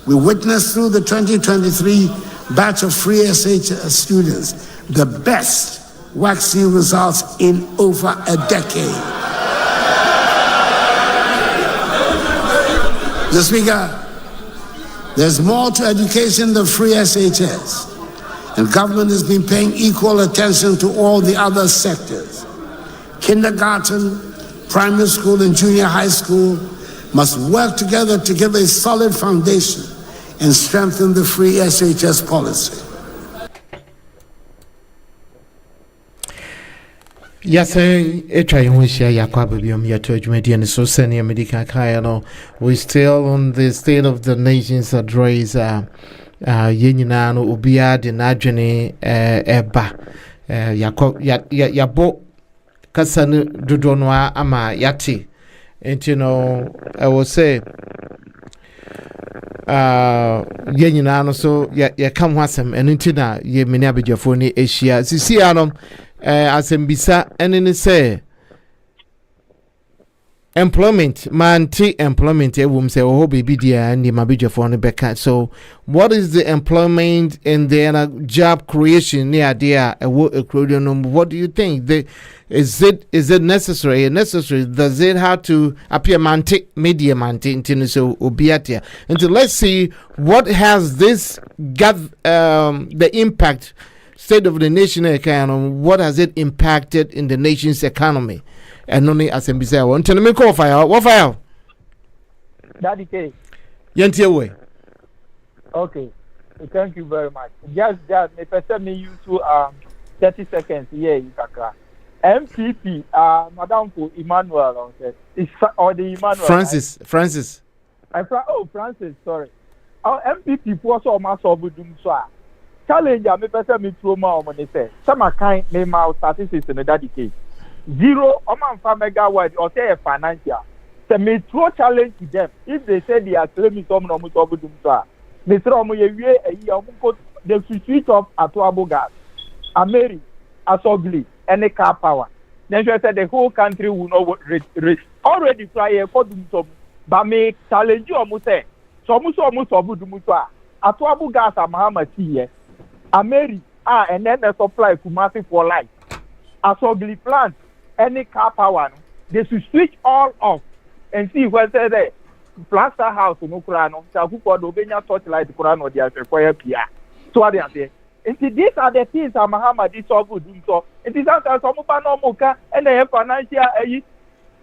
we witnessed through the 2023 batch of free SHS students the best waxing results in over a decade. Mr. Speaker, there's more to education than free SHS, and government has been paying equal attention to all the other sectors. Kindergarten, primary school, and junior high school must work together to give a solid foundation and strengthen the free SHS policy. Yes, try to share your quabium yet to Jumedi and so senior medical Kayano. We still on the State of the Nation's address. Yenyinano Ubia de Najene Eba Yabo Kasanu Dudonwa Ama Yati. And you know, I will say Yenyinano so ya come wasem and intina ye minabi Jafoni Asia. Sisianum Asembisa and in say employment man employment woman say oh baby dear and my bija for Becca. So what is the employment and the job creation near there what do you think is it necessary does it have to appear media so obiatia until let's see what has this got the impact State of the Nation economy, what has it impacted in the nation's economy? And only as in Bizarre. Want to make call fire? What fire? Daddy K. Yanti away. Okay. Thank you very much. Just me person me use to 30 seconds here in Kakra. MPP Madam Emmanuel or the Emmanuel Francis. Francis, sorry. Our MPP was almost over doom so. Challenge me person me trauma on money say. Some kind name out statistics in the Daddy K. 0 megawatt or say financial. So me throw challenge to them. If they say they are claiming some no much over doom so. Me throw mo ye they switch off atoabo gas. Ameri, Asogli, any car power. Then she said the whole country will not reach. Already try for doom so. But me challenge you almost say. So almost over doom so. Atoabo gas Mahama see Ameri and then the supply Kumasi for life. Asogli plant, any car power, they should switch all off and see whether the plaster house no Kurano, Sakuko, Dobenya torchlight Kurano, they are required PR. So what they are saying. And these are the things that Mahama did so good doing so. It is after some Moka and the financial.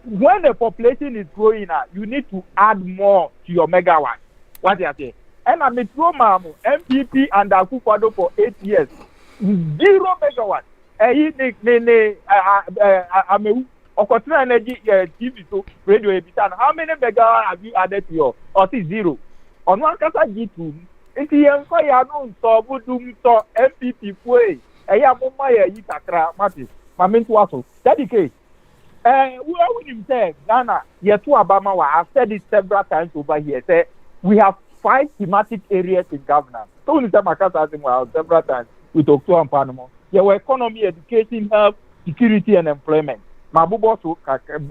When the population is growing, you need to add more to your megawatt. What they are saying. And I'm a trauma MPP and Akufado for 8 years. 0 megawatt. I'm a energy TV to radio ebitan. How many megawatt have you added to your or 0? On one case G2. It's the empire no so budum so MPP way. Eya mama ya yi takra mati. Mamin to aso. That the case. We are winning say Ghana yet to Obama I've said it several times over here. Say we have 5 thematic areas in governance. So we need to make several times with October and Panama. Your economy, education, health, security, and employment. Mabubo so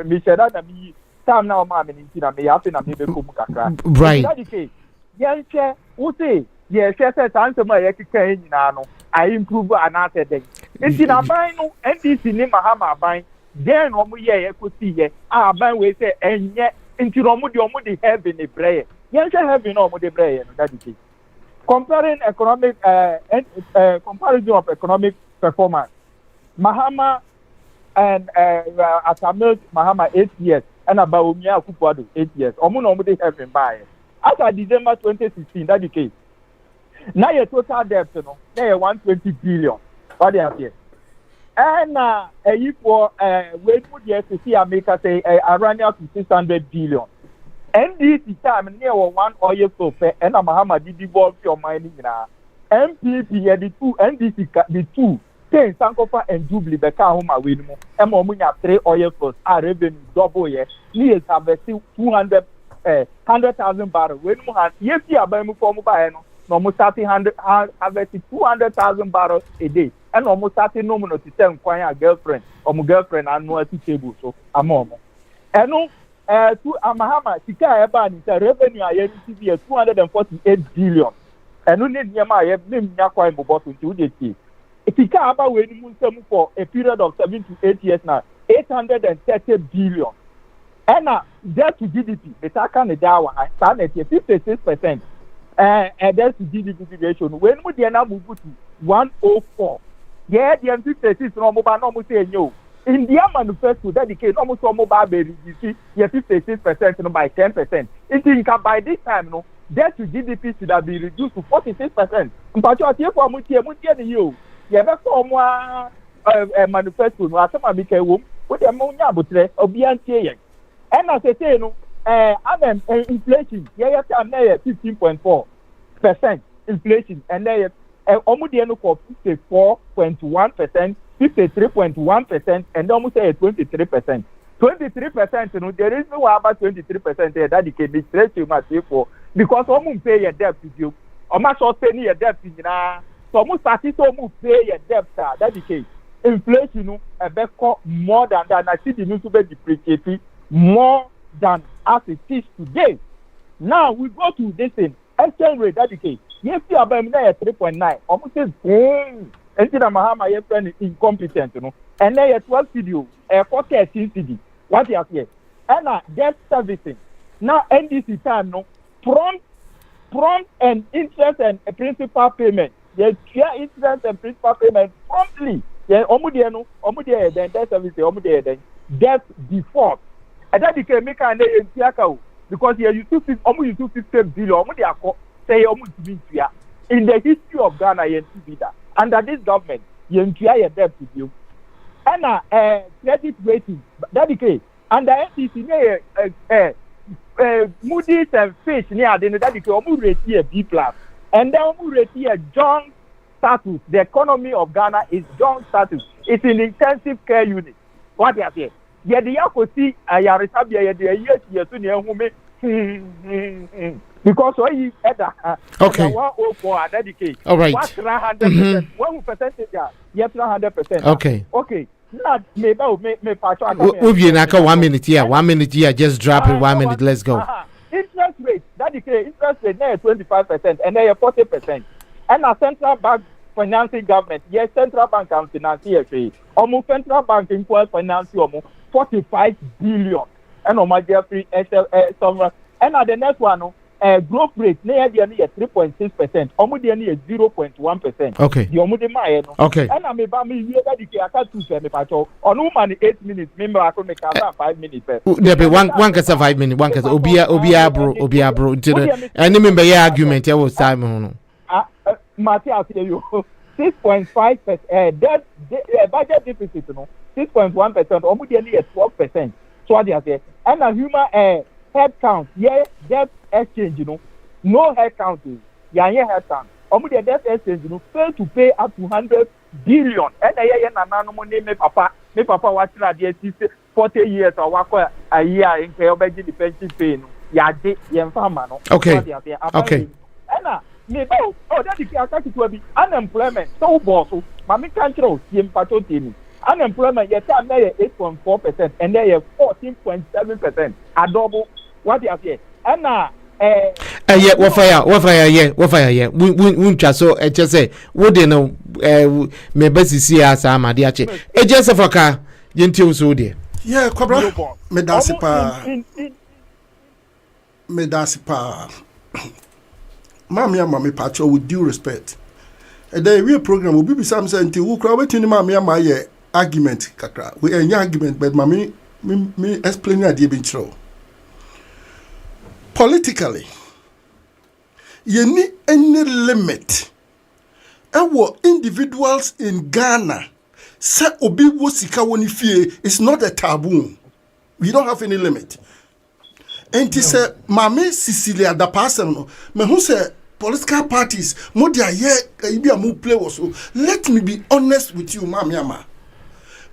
me said that me time now mama in China me have na me be come kakra. Right. Yanche uti ye say answer my yekika nyina no I improve another day. Nti na ban no NDC ni Mahama ban then omo ye ekosi ye ban we say enye nti omo de heaven e prayer. Yanche heaven omo de prayer no that is. Comparing economic comparison of economic performance. Mahama and Atamil Mahama 8 years and about Umia Kupuado 8 years. Omo de heaven by. After December 2016, that's the case. Now your total debt, you know, they 120 billion. What they are saying. And if for wait for the SEC America say around to 600 billion. And this time near one oil so fair and Mahama did devolve your mining now. MPP the two NDC the two Ten Sankofa and Jubilee Beka home away no. And Momunya 3 oil flows are revenue double yes. He has harvested 200 100,000 barrels. When we have yes, you are buying for mobile, no more starting 200,000 barrels a day, and almost starting no more to send a girlfriend or my girlfriend and no table. So I'm mom. And no, to Amahama, Sika Eban is a revenue I have to be 248 billion. And no need Yama, I have named Yakwa Moboto to the tea. Sika Aba when for a period of 7 to 8 years now, 830 billion. And debt to GDP, the Takan Dawa, I started 56%. And debt to GDP ratio. When we now move to 104, yeah, the M56 no mobile say no. India manifesto dedicate almost all mobile baby, you see, 56% by 10%. It think by this time, no, debt to GDP should have been reduced to 46%. But you for you, that's more manifesto, no, as some became womb, with the ammonia, but Obian. And as I say, no, inflation, yeah, 15.4% inflation, and they almost for 54.1%, 53.1%, and almost 23%. 23%, you know, there is no about 23% there that you can be straight to my for because almost pay your debt to you. Almost pay your debt to you. So almost started to pay your debt that the case. Inflation, you know, a bit more than that. I see the news to be depreciated more than as it is today. Now we go to this thing. Exchange rate that the case. Yes, you are buying at 3.9. Almost says, and Mahama, your friend is incompetent, you know. And then at 12 CD, 14 CD. What you have here? And debt servicing. Now, NDC time, no, prompt and interest and principal payment. They share interest and principal payment promptly. Then, then debt servicing, then debt default. And that became make an because here you took 50 billion, say almost in the history of Ghana, you see that under this government, you entire debt to you. And credit rating, that became under NCC, Moody's and Fitch near the that became rate here B+, and then rate here John status. The economy of Ghana is John status. It's an intensive care unit. What they are saying? Yeah, the Yakosi, Ayarisabia, because why you okay. 104 dedicate. All right. 100%. 1%. Yes, 100%. Okay. Okay. Not maybe 1 minute here. 1 minute here. Just drop it. 1 minute. Let's go. Interest rate. Dedicate interest rate now 25%, and then 40%. And a central bank financing government. Yes, central bank can finance here. Almost central bank in finance almost 45 billion. And my dear free SL and at the next one, growth rate near the end 3.6%, almost the end 0.1%. Okay. The almost the okay. And I may buy me here that I can't do any patrol. On woman 8 minutes, remember I can make 5 minutes. There be one can 5 minutes, one can Obia bro. And remember your argument here was time. Matthew, I'll tell you 6.5%. That budget deficit, 6.1%, almost the end 12%. So what they are saying, and a human head count, yeah, debt exchange, no head count, yeah, head count. Almost the debt exchange, fail to pay up to 100 billion. And me papa watch that 40 years or work a year in Kyobeji the pension pay, yeah, no. Okay. Okay. And that is to be unemployment, so boss, Mammy Control, Yem unemployment, yes, I'm 8.4%, and they have 14.7%. A double what you have here. And yeah, what fire, yeah. We just so just say, would you know, maybe see us, my dear. It just a fucker, you so dear. Yeah, Cobra, Medasipa. Mammy, Pacho, with due respect. A day real program will be something until we crowd to my argument, kakra. We any argument, but me explain the idea being true. Politically, you need any limit. Our individuals in Ghana say obi wo sika woni fie is not a taboo. We don't have any limit. And he say, Mame Cecilia da person no, me who say political parties, mo dia ye ibi amu play was so. Let me be honest with you, Mamiama.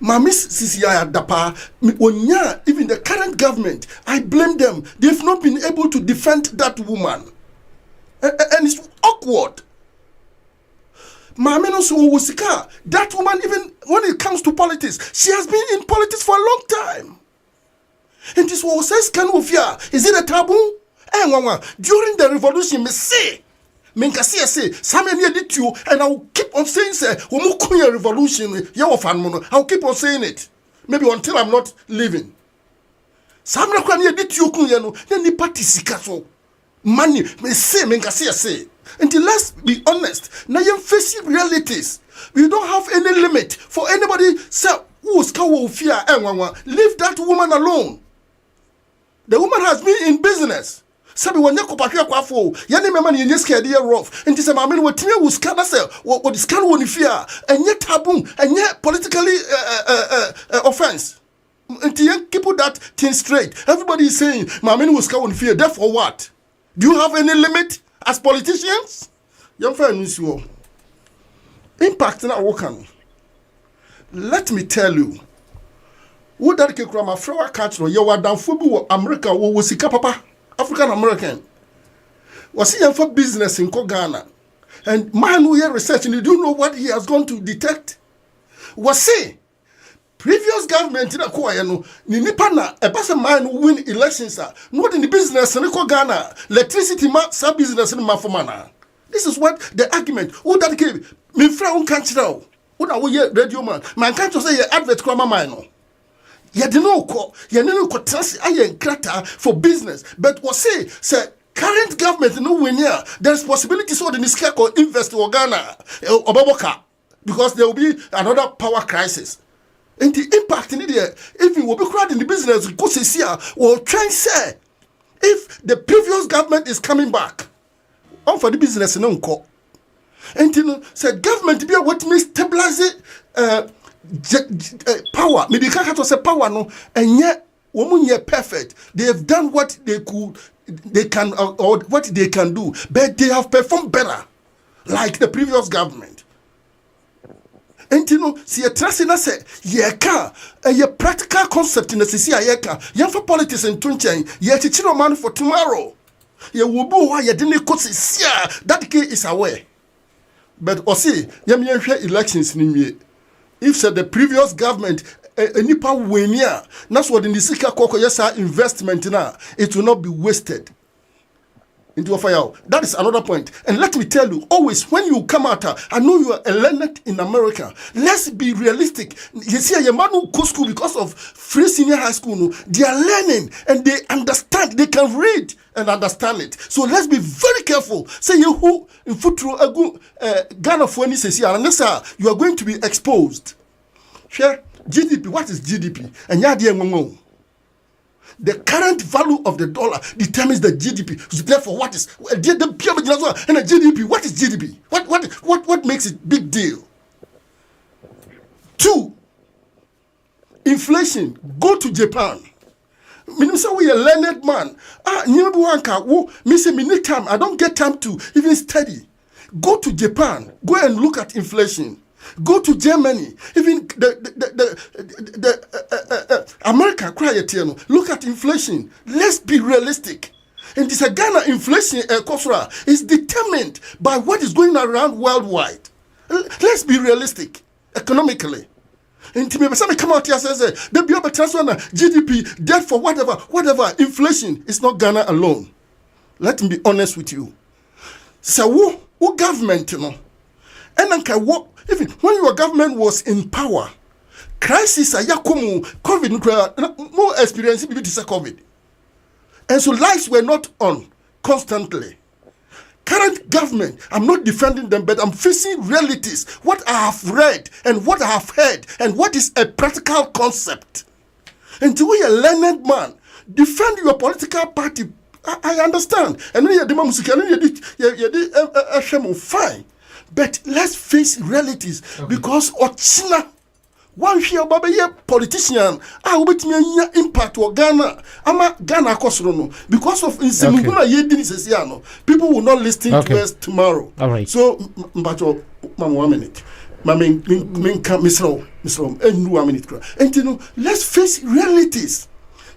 Mamis CCI Dapa, even the current government, I blame them. They've not been able to defend that woman. And it's awkward. That woman, even when it comes to politics, she has been in politics for a long time. And this was says, is it a taboo? During the revolution, me say, you, and I'll keep on saying, revolution, I'll keep on saying it. Maybe until I'm not living. Money, me say. Until let's be honest, now you're facing realities. We don't have any limit for anybody. Say, leave that woman alone. The woman has been in business. Sabi when you kopakwa kwafo ya ne mema ne yenye scared ye rough enti se ma me no watime wo scan say what scan wo ni fear enye taboo enye politically offense enti yen keep that thing straight. Everybody is saying ma me no scan wo ni fear, therefore what? Do you have any limit as politicians? Young friend miss you impact na wokan. Let me tell you, wo that ke kura ma frewa catch no ye wadanfo bi wo America wo sika papa African American was he for business in Ghana, and man who here research, and you do know what he has gone to detect? Was he previous government in a Koyano, Nipana, a person man who win elections, not in the business in Ghana, electricity sub business in Mafomana. This is what the argument. Who that gave me from country? Who are we radio man? Man can't say advert crama mine. You didn't know trust iron crater for business, but was say current government no win here. There's possibilities for the Niskako invest in Ghana or Baboka because there will be another power crisis. And the impact in it, if we will be crowded in the business, go see here or try and say if the previous government is coming back on for the business in Unco. And you know, say government be what may stabilize it. Power, maybe can't say power no, and yet woman yet perfect. They have done what they could, they can or what they can do, but they have performed better, like the previous government. And you know, see a trust in us say, a practical concept in the CCI, young for politics and 20, yet it's no man for tomorrow. You will be why you didn't could say, that case is away. But or see, elections in me. If said the previous government nipa wenia, that's what in the Sika Koko yes investment now, it will not be wasted into a fire. That is another point. And let me tell you, always when you come out, I know you are a learned in America. Let's be realistic. You see, a man who go school because of free senior high school, they are learning and they understand, they can read and understand it. So let's be very careful. Say you who in futuro Ghana for any says unless you are going to be exposed. Share GDP. What is GDP? And the current value of the dollar determines the GDP. So therefore, what is the pure and the GDP? What is GDP? What makes it big deal? 2. Inflation. Go to Japan. Me say we a learned man. Me say me need time. I don't get time to even study. Go to Japan. Go and look at inflation. Go to Germany. Even the America quiet here. Look at inflation. Let's be realistic. And this Ghana inflation is determined by what is going around worldwide. Let's be realistic economically. And somebody come out here and says, they be able to transfer GDP, debt for whatever. Inflation is not Ghana alone. Let me be honest with you. So, what government, you know? And even when your government was in power, crisis, COVID, more experience with COVID. And so lives were not on constantly. Current government, I'm not defending them, but I'm facing realities, what I have read and what I have heard and what is a practical concept. And to be a learned man, defend your political party, I understand. And then you fine. But let's face realities because Ochina, one here, politician, I will be impact or Ghana. I'm a Ghana Kosrono because of people will not listen to us tomorrow. All right. So, but 1 minute. let's face realities.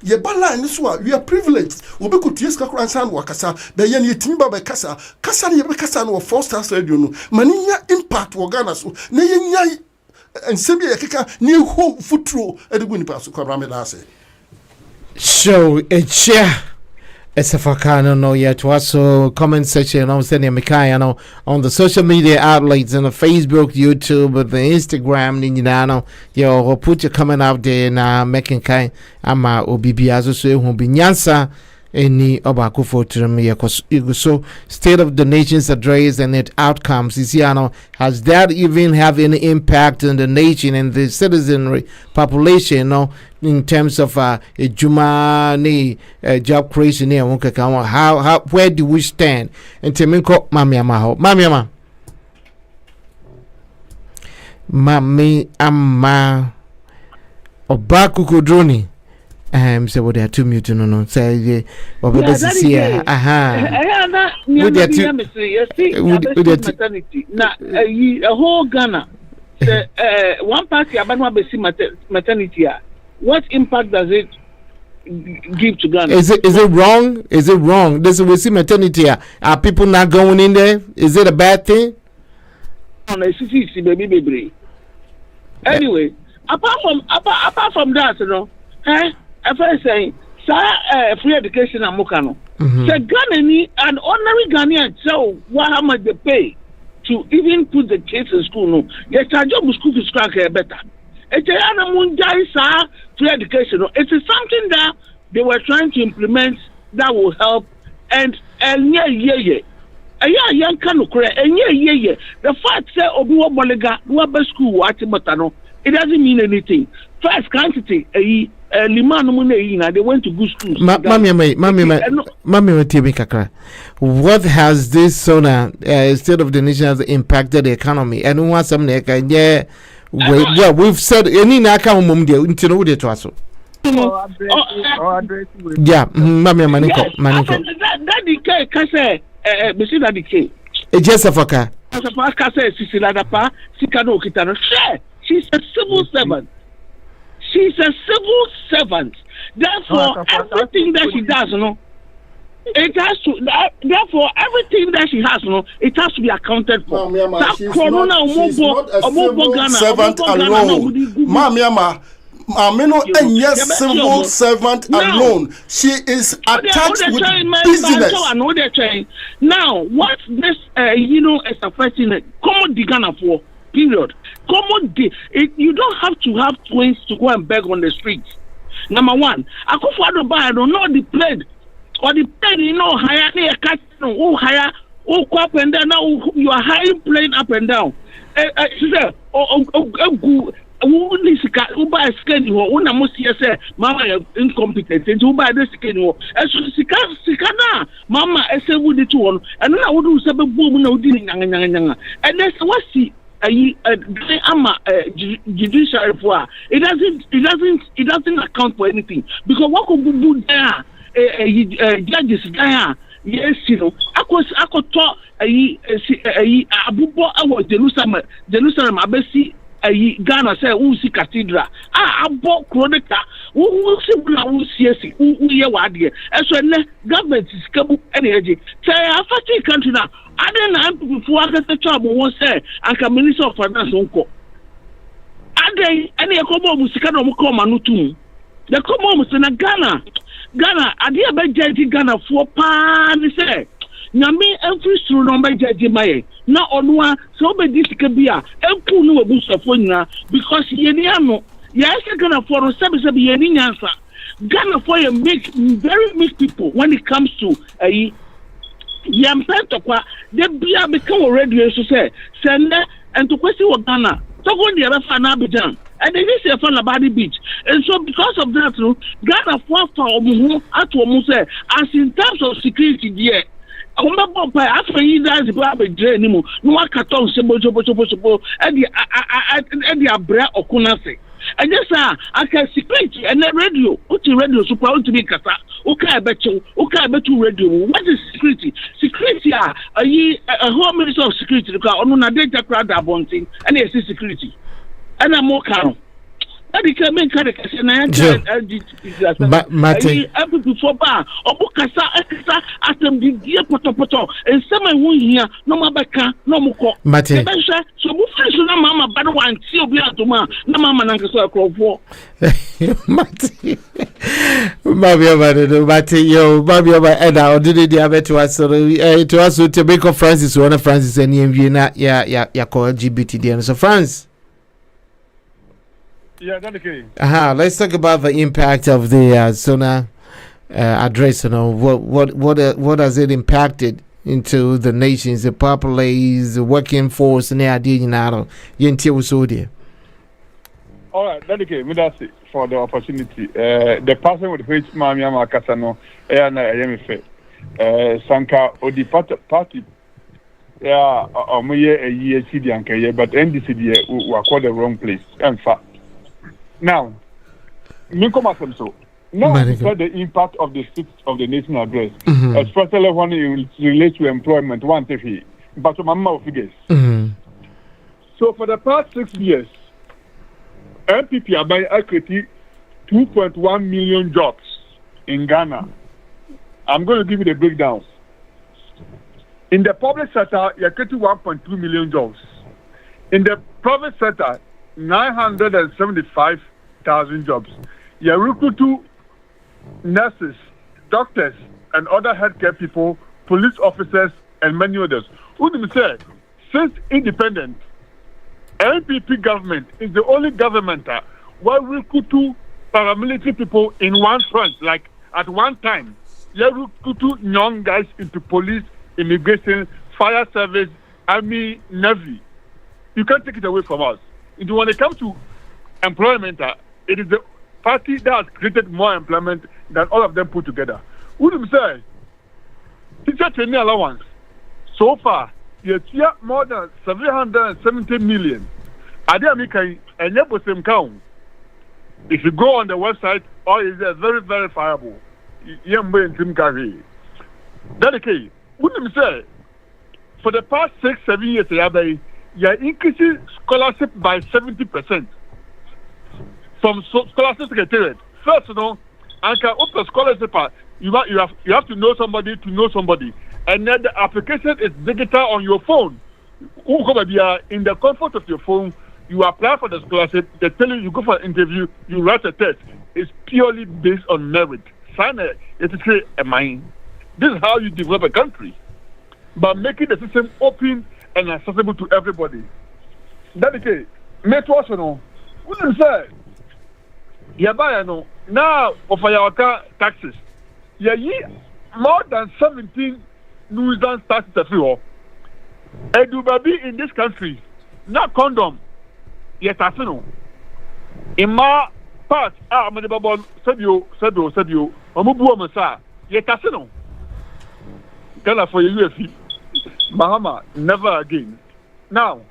Ye bala in this one, we are privileged. We could use Kakransan Wakasa, the Yan Timba by Kasa, Kasa Yabakasan or 4-star radio. Maninya impact Waganas, Naya and Sebia Kika, new whole foot through at the Winnipass Karamedase. So, it's yeah. Esafakano no yet also comment section on sending Mikayano on the social media outlets on the Facebook, YouTube, the Instagram, Ninjano, yo put your comment out there na making kind ama obibiazo so won't be nyansa any obako for so State of the Nation's address and its outcomes. Isiano, has that even have any impact on the nation and the citizenry population? No, in terms of Jumani job creation here. How where do we stand? And Teminko Mamiama Mami Amma Obaku Kudroni. So what they are two mutant no say over this here maternity na a whole Ghana one party abanwa besi maternity. What impact does it give to Ghana? Is it wrong? Is it wrong? This we see maternity. Are people not going in there? Is it a bad thing? Baby. Anyway, apart from that, you know, I first saying, free education and Mokano. So Ghana an ordinary Ghanaian, so how much they pay to even put the kids in school? No, they charge up school to scratch better. It's free education. It is something that they were trying to implement that will help. And the fact that Obiwa Bolega Waba school Watimatano, it doesn't mean anything. First quantity Liman Munei, they went to good schools. What has this SONA State of the Nation has impacted the economy? And we want something yeah. Well, we've said any naka umumdia until no de twaso. Yeah, Mammy Maniko. Daddy K. Kase, Missy Daddy K. A Jessafaka. As a Kase, Sisiladapa, Sikano Kitano. She's a civil servant. She's a civil servant. Therefore, everything that she does, you know, it has to. Therefore, everything that she has, you know, it has to be accounted for. She's not a civil servant alone. Civil servant alone. She is attached with business. Now, what this, is affecting it? Common Ghana for period. Common you don't have to have twins to go and beg on the streets. Number one, I don't know the plane. Or the plane, higher near cat, higher, up and down. Now you are hiring plane up and down. She said, who buy a scan or say, Mama, incompetent, and who buy this scan or Sikana, Mama, I said, would it one, and then I would do some boom, no dealing, and that's what she. Judicial for it doesn't account for anything because what could do there judges there yes you know I could talk abubo our Jerusalem abesi Ghana say who see cathedral abo chronica who see who hear what there so government is capable energy say a country now. I don't know before I get the job one say and Minister of Finance unko. Ade any komo musika no ko manutu. The komo musina Ghana ade be judge Ghana for pa ni say nyame every through no be judge mai na onwa so be disika bia enku no abusafo nyina because ye ni ano yes Ghana for no sabe ye ni nyansa Ghana for you make very meek people when it comes to Yampentokwa, they be become radio so say, send and to question what Ghana. So go the other fan Abidjan. And they say fan about the beach. And so because of that, Ghana for at say as in terms of security yeah. After you guys no carton and the abra or kunase. And yes, sir, I can security and then radio. What is radio? So proud to be kasa. Okay, I bet you radio. What is security? Security a whole minister of security because on a data crowd abonting and yes security. And I'm more calm. That is a main character. And before bar or Bukasa at them the dear poto and someone who here no mabaka no moko. Mate. So Buffalo no mama bad one see obi atoma no mama nankaso akofo. Mate. Mate yo baby over Eda or did the abe to us to us to make of Francis one of Francis and na ya call LGBT so France. Yeah, that's okay. Let's talk about the impact of the S.O.N.A address. You know, what has it impacted into the nations, the populace, the working force, and the idea now. All right, that's okay. Me that's it for the opportunity. The person with which Mami Amakasano, Sanka or the party. Yeah, a year CD and but NDCD were called the wrong place. In fact. Now, so now the impact of the sixth of the national address, especially when it relates to employment, one thing, but to my figures. So for the past 6 years, MPP are by equity 2.1 million jobs in Ghana. I'm going to give you the breakdowns. In the public sector, you're getting 1.2 million jobs. In the private sector, 975,000 jobs. You recruit to nurses, doctors, and other healthcare people, police officers, and many others. Who do we say? Since independent, NPP government is the only government where we recruit to paramilitary people in one front, like at one time. You recruit to young guys into police, immigration, fire service, army, navy. You can't take it away from us. When it comes to employment, it is the party that has created more employment than all of them put together. What do you say? Teacher training allowance. So far, you hear more than 770 million. If you go on the website, or is it very verifiable? Dedicate. What do you say? For the past 6-7 years, you are increasing scholarship by 70% from scholarship secretariat. First, and can open scholarship. You have to know somebody to know somebody, and then the application is digital on your phone. In the comfort of your phone, you apply for the scholarship. They tell you go for an interview. You write a test. It's purely based on merit. Sign it. It is a mind. This is how you develop a country, by making the system open and accessible to everybody. That's the case. What do you say? Now, for your taxes, more than 17 nuisance taxes a few. Edubabi in this country, not condom, yet asino. In my part, I'm a babon, said you, Omubu Masa, yet asino. Ghana for your UFC. Mahama, never again. Now,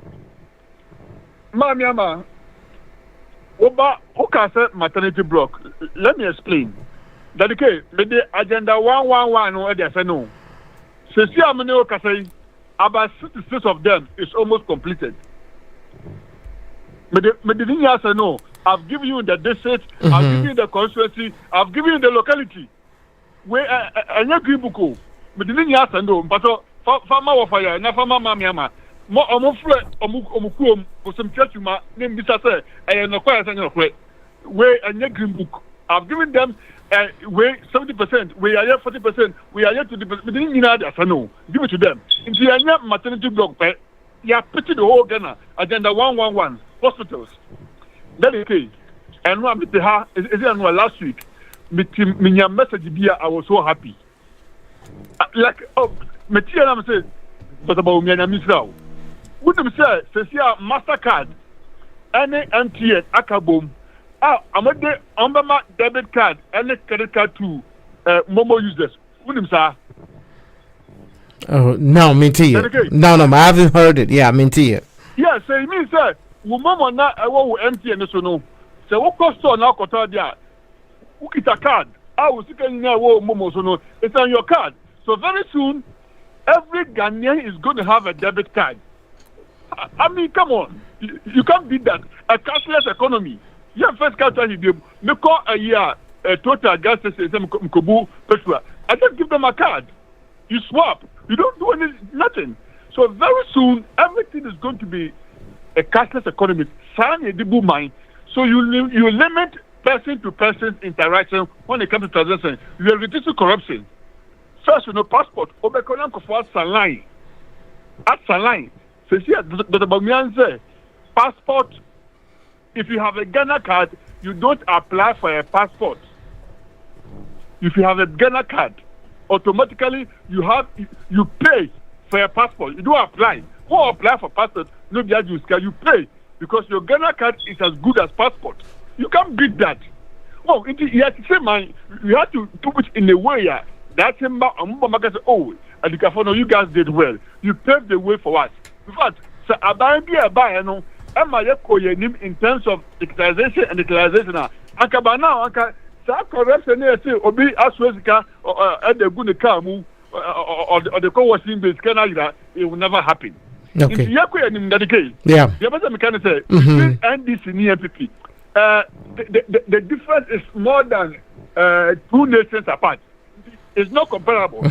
Mamiama, Oba, Okasa maternity block. Let me explain. That okay, the agenda 111 no they say no. Sisi amene Okasa, about 66 of them is almost completed. Me the say no. I've given you the district, I've given you the constituency, I've given you the locality. Where anya gribuko. Me the say no, but Fama wa fire, na fama mamiama. Mo omufre omukuom for some church ma name bisa say no kwaya say no kwe. We anya green book. I've given them we 70%, we are here 40%, we are here to the didn't you know that no. Give it to them. Into anya maternity block pay. You pity the whole Ghana agenda 111 hospitals. That is okay. And one with her is it last week. Minya message be I was so happy. Like Material I'm saying, but about me and Misrao. What do you say? Say, MasterCard, any MTN, Akabom. I'm a day Umbama debit card, any credit card to Momo users. What do you say? Oh, no, Minty. No, I haven't heard it. Yeah, Minty. Yeah, say me, sir. Woman, not I want MTN, so no. So what cost on now Kotadia? Who get a card? I was thinking now Momo so no, it's on your card. So very soon every Ghanaian is going to have a debit card. I mean, come on. You can't beat that. A cashless economy. Yeah, first card you be make a year total gas station Mkobu Petrol. I just give them a card. You swap. You don't do nothing. So very soon everything is going to be a cashless economy. So you limit person to person interaction when it comes to transaction. You are reducing corruption. First, passport. Obekonan for Saline. At Saline. So see, Dr. Bamian say, passport. If you have a Ghana card, you don't apply for a passport. If you have a Ghana card, automatically you pay for a passport. You don't apply. Who apply for passport? No, you pay because your Ghana card is as good as passport. You can't beat that. Well, you have to say, man, you have to do it in a way that oh, and you guys did well. You paved the way for us. In fact, so in terms of digitization and digitalization, corruption obi aswezika or the good car move or the co-working base it will never happen. Okay. Yeah. The other mechanic say NDC and NPP. The difference is more than 2 nations apart. It's not comparable.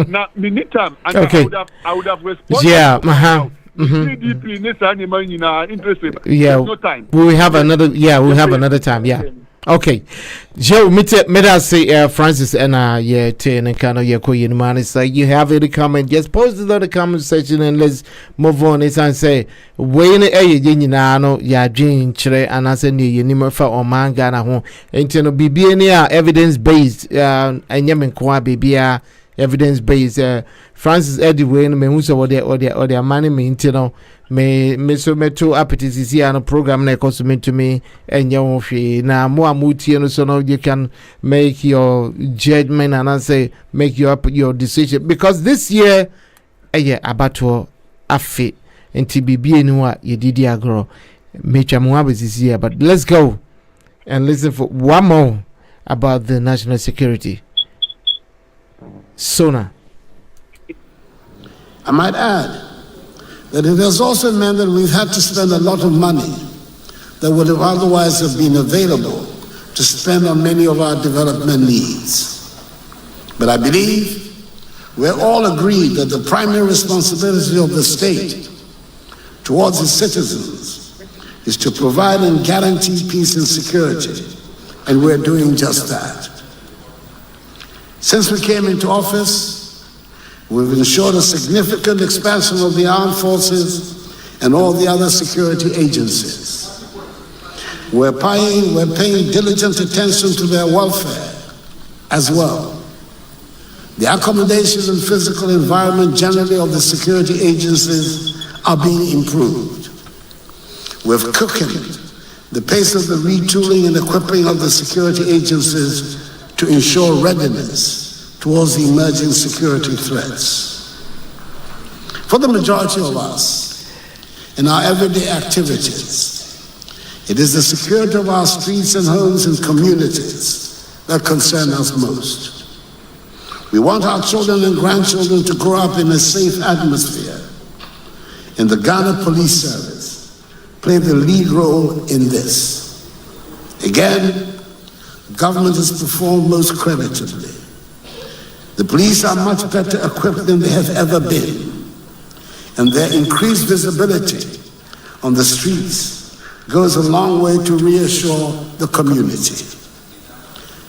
Now, time, okay. I would have responded. Yeah. Yeah, no time. We have another. Yeah, we have another time. Yeah. Okay. Joe, me say Francis and yeah, ten and kind of your queen man. Say you have any comment? Just post it in the comment section and let's move on. It's and say when no ya dream chere and I say you nimmer for or man Ghana home. Ain't no be evidence based and yamin kwa bibia evidence based. Francis Eddie Wayne me who so or their money me intino me so me to appetite here no program na cause me to me and your fee na mo amuti no so no you can make your judgment and I say make your decision because this year abato afi enti bibie ni wa ye didi agro me twa this year but let's go and listen for one more about the national security. S.O.N.A. I might add that it has also meant that we've had to spend a lot of money that would have otherwise have been available to spend on many of our development needs. But I believe we're all agreed that the primary responsibility of the state towards its citizens is to provide and guarantee peace and security, and we're doing just that. Since we came into office, we've ensured a significant expansion of the armed forces and all the other security agencies. We're paying diligent attention to their welfare as well. The accommodation and physical environment generally of the security agencies are being improved. We've quickened the pace of the retooling and equipping of the security agencies to ensure readiness towards the emerging security threats. For the majority of us, in our everyday activities, it is the security of our streets and homes and communities that concern us most. We want our children and grandchildren to grow up in a safe atmosphere, and the Ghana Police Service played the lead role in this. Again, government has performed most creditably. The police are much better equipped than they have ever been, and their increased visibility on the streets goes a long way to reassure the community.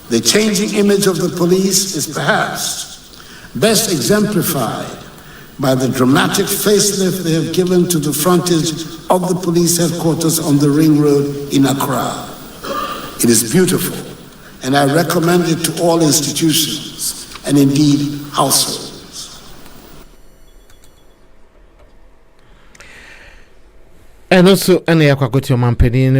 The changing image of the police is perhaps best exemplified by the dramatic facelift they have given to the frontage of the police headquarters on the Ring Road in Accra. It is beautiful, and I recommend it to all institutions and indeed households. And also, any aquacotia mampeni,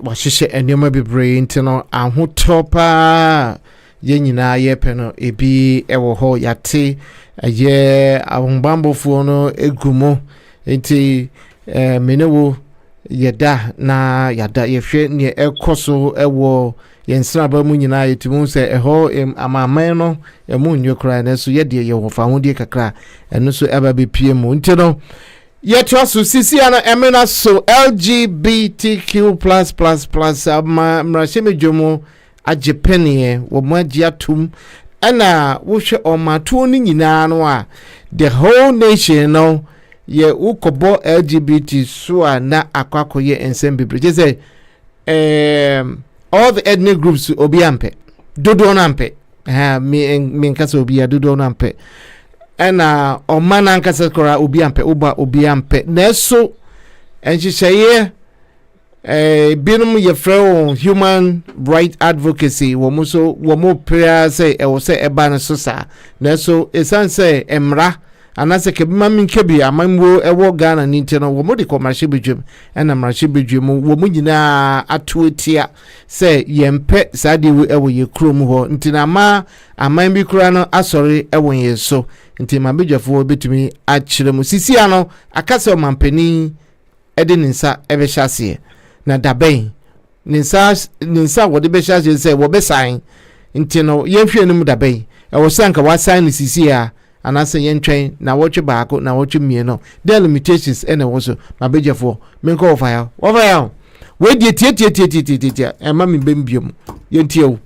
washishe and yoma be brain tino, and who topa yenina yepeno, ebi ewo ho yate, a ye, a bambo fono, egumo, enti menewo, yɛda na yɛda yɛhwɛ ne ɛkɔ so ɛwɔ yɛnsraba mu nyinaa yɛtimu sɛ ɛhɔ amaman no ɛmu nnyo kora na so yɛde yɛwɔ fa hodie kakra ɛno so ɛba bepie mu nti no yɛtoa so sisia no ɛmena so LGBTQ++ mmarahyɛ medwomu agye pɛneɛ wɔ mu agye atom ɛna wohwɛ ɔmatoɔ no nyinaa no a the whole nation no ye ukobo LGBT so na akwako ye ensem bebre je say all the ethnic groups obi ampe dodo na ampe me nkasa obi ya dodo na ampe ena omana nkasa kora obi ampe uba obi ampe na so enhihye binum ye frɛ human right advocacy wo mo prayer say e wo say eba no so sa na so esan say emra anase ke mami nkebi amamwo ewo Ghana ninte no wo modi commercial bedwem ena commercial bedwem wo mu nyina atoetia se yempe sade wo ewo ye krom ho ntina ma aman bi kura no asori ewo ye so ntima bedwafo betumi a kire mu sisia no akase o mampani ede ninsa ebe hyase na daben ninsa wo de be hyase se wo be sign ntino yemhwe no mu daben ewo sanka wa sign ni sisia anase yentwen na woche baako na woche mie no the limitations ene woso mabejefo menko ofaya we die tie ema mi bembiom yentie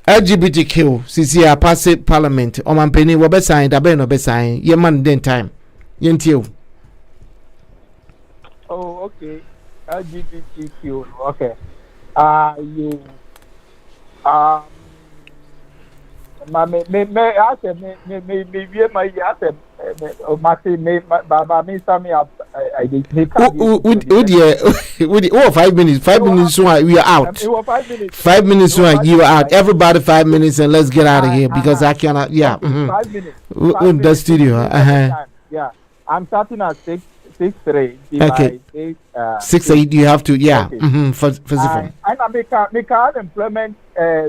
LGBTQ CCA pass parliament o mampeni wo be sign da be no be sign ye man den time yentie oh okay LGBTQ okay you me I said me my I said Baba me sami I did 5 minutes so we are out 5 minutes so you are out everybody 5 minutes and let's get out of here because I cannot 5 minutes in the studio yeah I'm starting at 6:3 okay 6:8 you have to okay. For and I make unemployment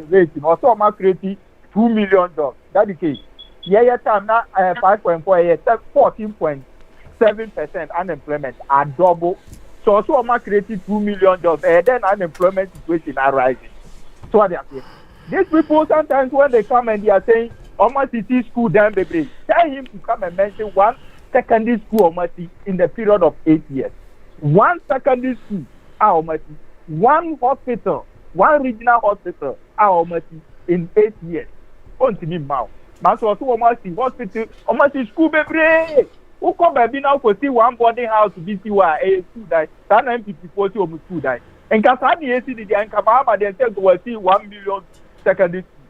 rate also my creative $2 million. That's the case. Yeah, time now 5.4, yeah, 14.7% unemployment are double. So also I'm creating $2 million. Then unemployment situation are rising. So what they are saying. These people sometimes when they come and they are saying, "Oma city school down baby," tell him to come and mention one secondary school Oma in the period of 8 years. One secondary school Oma, one hospital, one regional hospital Oma in 8 years. On to me now. So also almost hospital, almost school baby. Who come baby now for see one boarding house to be see why a school die. That 950 almost school die. And Kasani AC the and Kabama then say go see 1 million secondary school.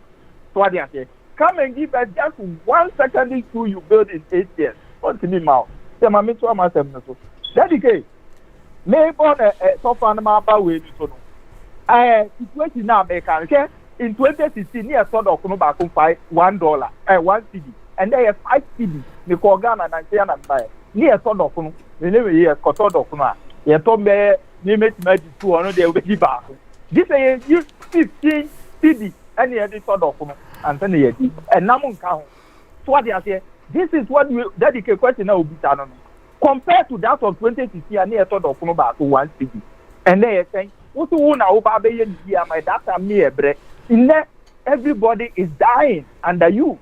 So what they say? Come and give us just one secondary school you build in 8 years. On to me now. Say my me to myself so. Dedicate. May born a so far na ba we so no. Situation now make okay. In 2016, near sort of back $1, $1 CD, and they have 5 CD. The Kogana and Nigeria and buy near sort of years, Kotodo of Kuna. You told me, name it magic 200, they will be back. This is use 15 CD, any other sort of and then and Namun count. So what they are saying, this is what we dedicate question now will be done. Compared to that of 2016, and near sort of back to 1 CD, and they are saying, what do you know about my data near break? In there, everybody is dying under you.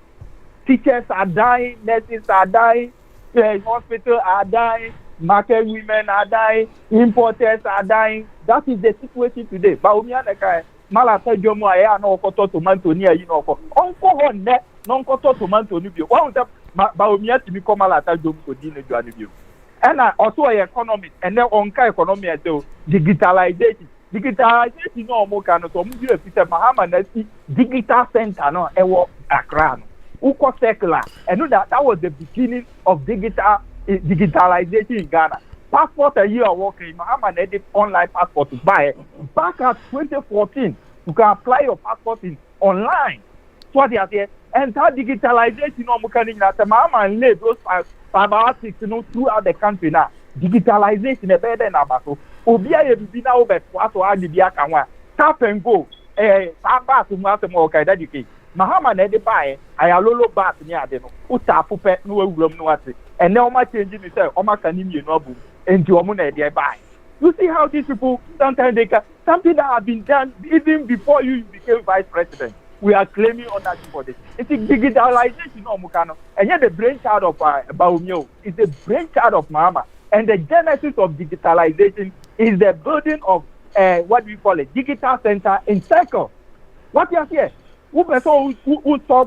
Teachers are dying, nurses are dying, hospitals are dying, market women are dying, importers are dying. That is the situation today. Baumia Malata Jomo I no koto tomato near you know for uncle net non koto tomato nubio. One of Baumia to become Malata Jomo dinner you. And also economic and then on economy as well digitalization. Digitalization no more can so mu bi Peter Mahama na si digital center no ewo Accra no uko secular and that was the beginning of digitalization in Ghana. Passport a year working Mahama na did online passport to buy back at 2014 you can apply your passport in online. So what they are there and that digitalization no more can in that Mahama and lay those fiber throughout the country now. Digitalization is better than Abaso. Obia ye bibi na obet wato adi bia kanwa tap and go saba to mu asem o kai dadike Mahama na de bae ayalolo bat ni ade no utapu pe no awuram no ate ene o ma change ni say o ma kan ni mienu abu enti o mu na de bae You see how these people sometimes they can something that have been done even before you became vice president. We are claiming ownership for this. It's a digitalization of Mukano, and yet the brainchild of Baumio is the brainchild of Mahama. And the genesis of digitalization is the building of what we call a digital center in Circle. What you are here? Who solve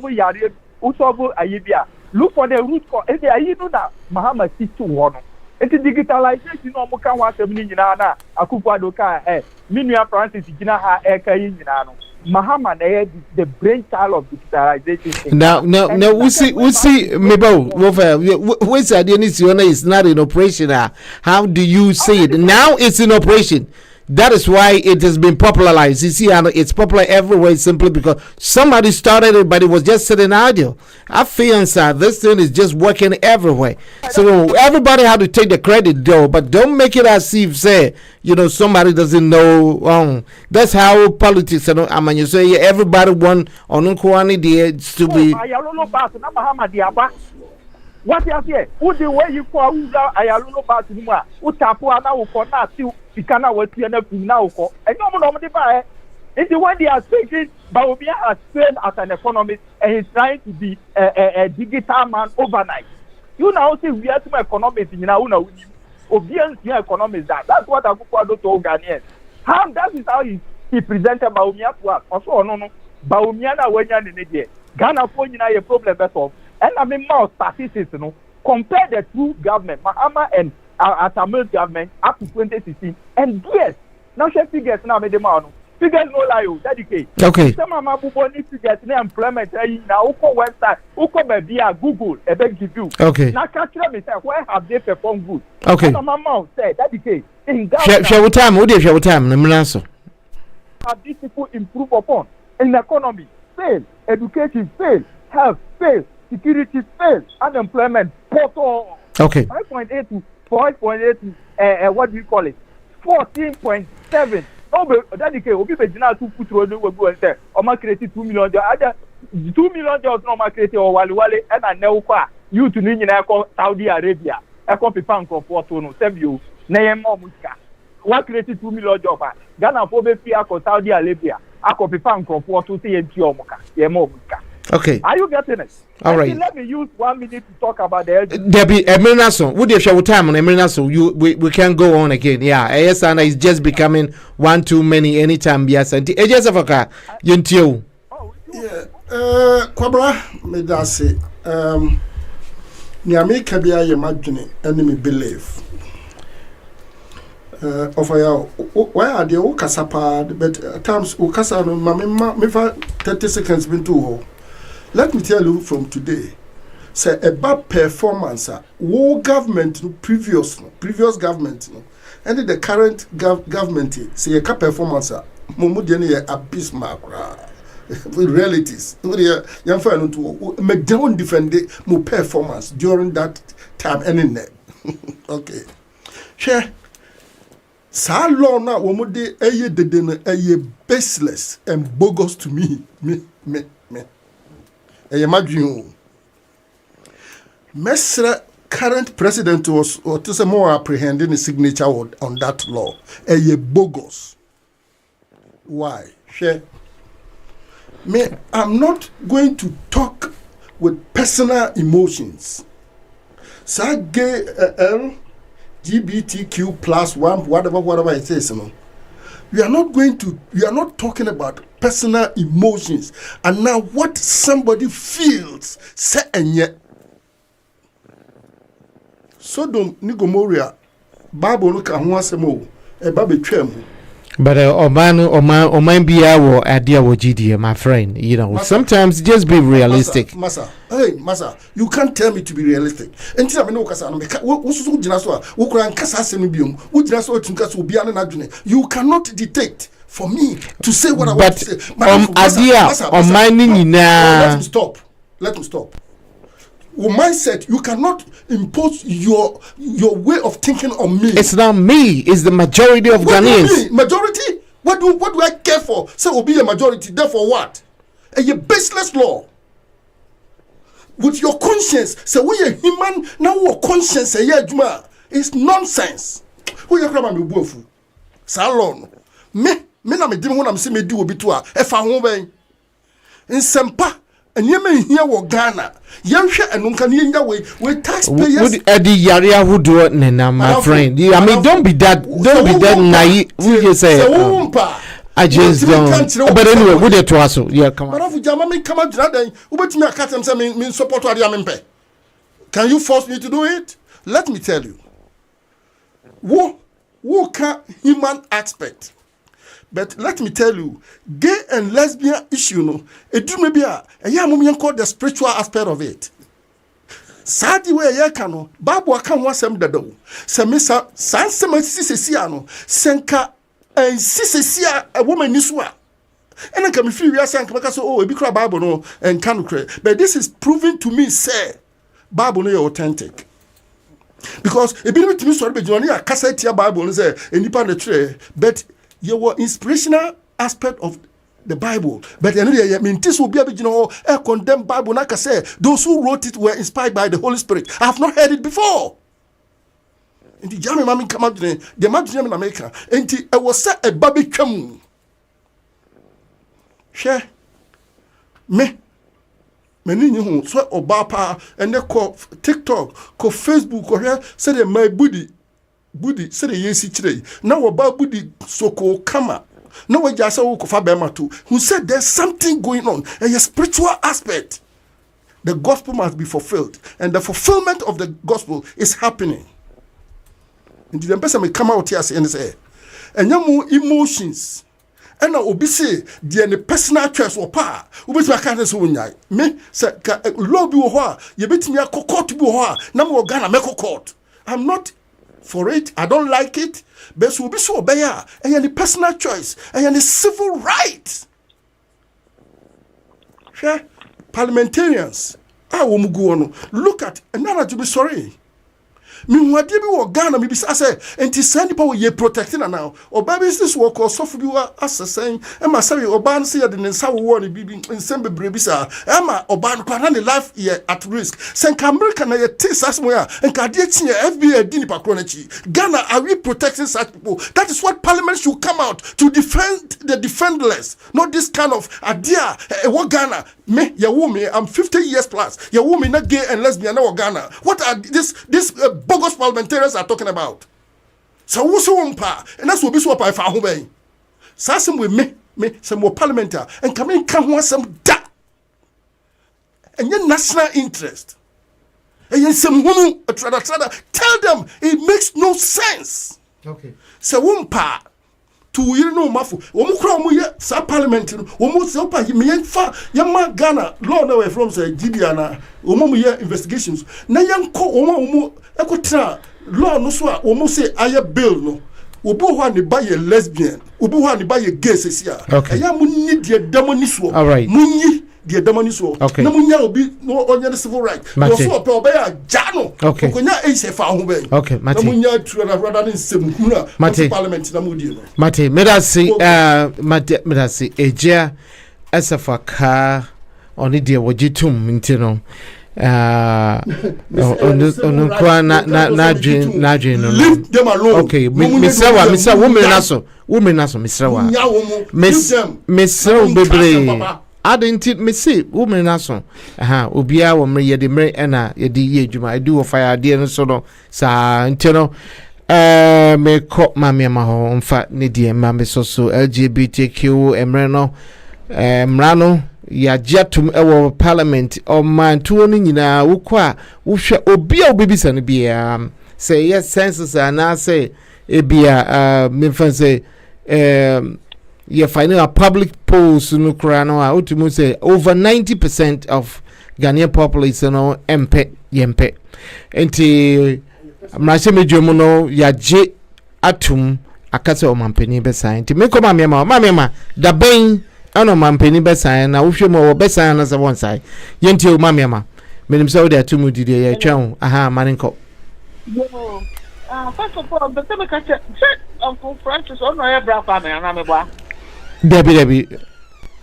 Yari, who solve Ayibia? Look for the root cause. And you know that Mahama is to one. It's digitalization of Mukan Wasamina, Akupa Doka, Minia Francis, Gina, Eka, Mahama, the brainchild of digitalization. Now, we see, Mebo, what's the idea is not in operation. How do you see it? Now it's in operation. That is why it has been popularized. You see, it's popular everywhere simply because somebody started it, but it was just sitting idle. I feel inside this thing is just working everywhere. So everybody had to take the credit, though, but don't make it as if say, somebody doesn't know. That's how politics. I mean, you say everybody want on Unkwani to be. What you say? Who the way you call Ayaluno Batumua, Utapu, and now for not to Pikana, what you now call. And no one the buy. It's the one they are thinking, Baumia has trained as an economist and he's trying to be a digital man overnight. You now see, we are some economists in Nauna, obedience economists. That's what I do to Ghanaians. How that is how he presented Baumia to us. Also, no, Baumiana, when you're in the Ghana, for you a problem better. And I mean, more statistics, compare the two government, Mahama and Atamil's government up to 2016. And yes, now share figures now made them out. Figures no lie, dedicate. Okay. Some of my people need figures in employment. Now, website, via Google, a beg you. Okay. Now, catch them and say, where have they performed good? Okay. Some of my mouth said, dedicate. Share with time, what if you have time? Let me answer. Have these people improve upon? In economy, fail. Education, fail. Health, fail. Security fail, unemployment total. Okay. 5.8 to 5.8 to what do you call it? 14.7. No, that is okay. We now to put through the go and say, "Oma create 2 million jobs." 2 million jobs no ma create or wale and I know kwa you to ni na ko Saudi Arabia. E ko pipa nko for to no sebio na ye mo muska. What create 2 million jobs? Ghana for be fi ko Saudi Arabia. Ako pipa nko for to say enti omuka. Ye mo muska. Okay. Are you getting it? All right. Let me use 1 minute to talk about the LGBT. There be Emirinaso. Would you show time on Emirinaso? We can go on again. Yeah. S.O.N.A is just becoming one too many anytime. Yes. And just of a Yuntio. Yeah. Kwabra medase. Niame kabia ye madwene enemy believe. Why are they all kasapa? But at times ukasa no me for 30 seconds been too. Let me tell you from today, say about performance, war government previous government, and the current government say a performance, Mumudiani abysmal with realities. Young fan to make down defend more performance during that time and okay. Share. Sa law na womude eye dedene eye baseless and bogus to me. Mesra current president was or to say more apprehending the signature on that law. A bogus. Why? Share. I'm not going to talk with personal emotions. Sa gay LGBTQ plus one, whatever it says, we are not talking about personal emotions and now what somebody feels say and yet Sodom ni Gomorrah Bible look at one asemo e babe twam. But Oman be our idea with GD, my friend. Sometimes just be realistic. Masa, you can't tell me to be realistic. Until I know Kasa, you cannot detect for me to say what I want to say. Let me stop. Your mindset, you cannot impose your way of thinking on me. It's not me, it's the majority of Ghanaians. Majority? What do I care for? Say will be a majority, therefore what? A baseless law. With your conscience, say we are human, now our conscience say it's nonsense. Who you cry me buofu? Salon. Me na me dim ho na me se me di obi to a e fa ho ben. Nsempa enyema hia wo Ghana. Yenhwe enunka ne nya we taxpayers. Would Eddie Yaria who do nena my friend. I mean don't be that naive. We just say I just don't. But anyway, we dey to us. Yeah, come on. But if Jama me come out then, ubetimi akatem say me support what am mpe. Can you force me to do it? Let me tell you. Who can human aspect? But let me tell you, gay and lesbian issue, no, it do maybe a young called the spiritual aspect of it. Sadi way ya kano, babu aka ho asem dado. Se mesa sansem sisisia no, senka sisisia a woman niswa. And I can feel we are saying oh ebi kra Bible no and can kra. But this is proving to me say Bible no authentic. Because ebi me timi so be joni akasa tia Bible no say enipa na tire, but your inspirational aspect of the Bible, but anyway, I mean, this will be a condemned Bible. Like I said, those who wrote it were inspired by the Holy Spirit. I have not heard it before. And the German mammy come out the Imagine in America, and I was set a baby come. Share me. Many new so Obapa and they call TikTok, call Facebook, or here said my booty said a yes today. Now about booty so called kama. No way just who said there's something going on, a spiritual aspect. The gospel must be fulfilled, and the fulfillment of the gospel is happening. And the person may come out here and say, and you emotions. And now obi say the personal choice or power. Obi say can't say unyai. Me say law bi wo ho a ye betimi akokot bi wo ho a na mo Ghana make court. I'm not for it. I don't like it. But so be so obey and any personal choice and any civil right. Yeah. Parliamentarians. Look at another to be sorry. Me what be wo Ghana me be say enti send people ye protecting now. Oba business work or so bi wa assessing e ma say oba no say de nsa wo ne bibi nsem bebre bi sa e ma oba no kwa na life ye at risk. Sen America na ye Texas mo ya enka de tie FBI di ni pakro na chi. Ghana, are we protecting such people? That is what parliament should come out to defend the defenseless. Not this kind of idea what Ghana me ya woman I'm 50 years plus. Ya woman not gay and lesbian na Ghana. What are this bogus parliamentarians are talking about? So who so umpa and that's what be so pa fa ho ben. Sasem we me some more parliamentary and come in can want some da. And your national interest. And you some hunu tell them it makes no sense. Okay. So umpa to you know mafu omu kra omu ye sa parliament no omu se opa me yenfa yema Ghana law na we from say GBA omu ye investigations na yenko omu ekotra law no so a omu say aye bill no obi ho ani ba ye lesbian obi ho ani ba ye gay sesia eya mu ni de demoni so munyi de demoni so na munya obi no onya the civil right no so opa oba ya jano konya e se fa ho ben na munya tru na rather than semkuna parliament na mudi no Mate medasi eja asafaka oni de wojitum ntino onu kwa na dream no leave them alone. Okay, Mr. woman naso Mr. bebre adenti me say woman naso obia wo me yede mere na yede ye adwuma edu wo fire ade no so no sa ntino me ko mame ma ho mfa ne die mame so LGBTQ emre no mrano ya jatum ewo parliament o man tuo ni nyina wokwa wohwe obia obibisa no bia say yes census and say ebia me fan say you final a public polls no kra no otumu say over 90% of Ghanaian population no yempe enti mrashe mejomu no ya je atum akase o mampani besan enti me ko mama da ben ano mampani besan na wohwe mo wo besan na se wonsai yenti o mama menim se wo de atumu didi ye twɛn maninko first of all but me catch Uncle Francis on no bra family na me boa Debi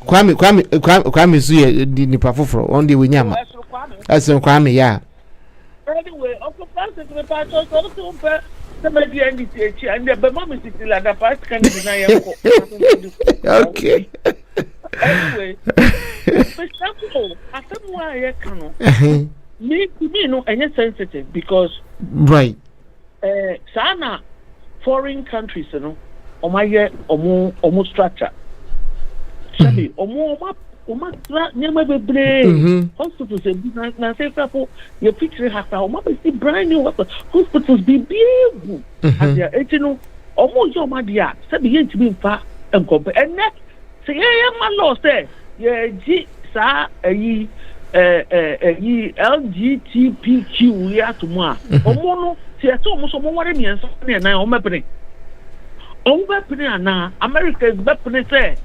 kwame su ye nipa foforo on de wenyama asem kwame ya anyway Uncle Francis me pa so Somebody NDC and the mom is still at the past can deny. Okay. Anyway, for example, I said why I cannot. Me no any sensitive because right. Sana foreign countries, you know, omo structure. Sabi omo never be brave. Hospitals na say people you picture hasta omo be brand new hospitals be big. And they are you know omo yo ma dia sabi yent be mfa enkompe enne say ma law say ye ji sa yi LGBTQ ya to mo omo no say so mo so mo ware mi enso na omo pene ana America is be say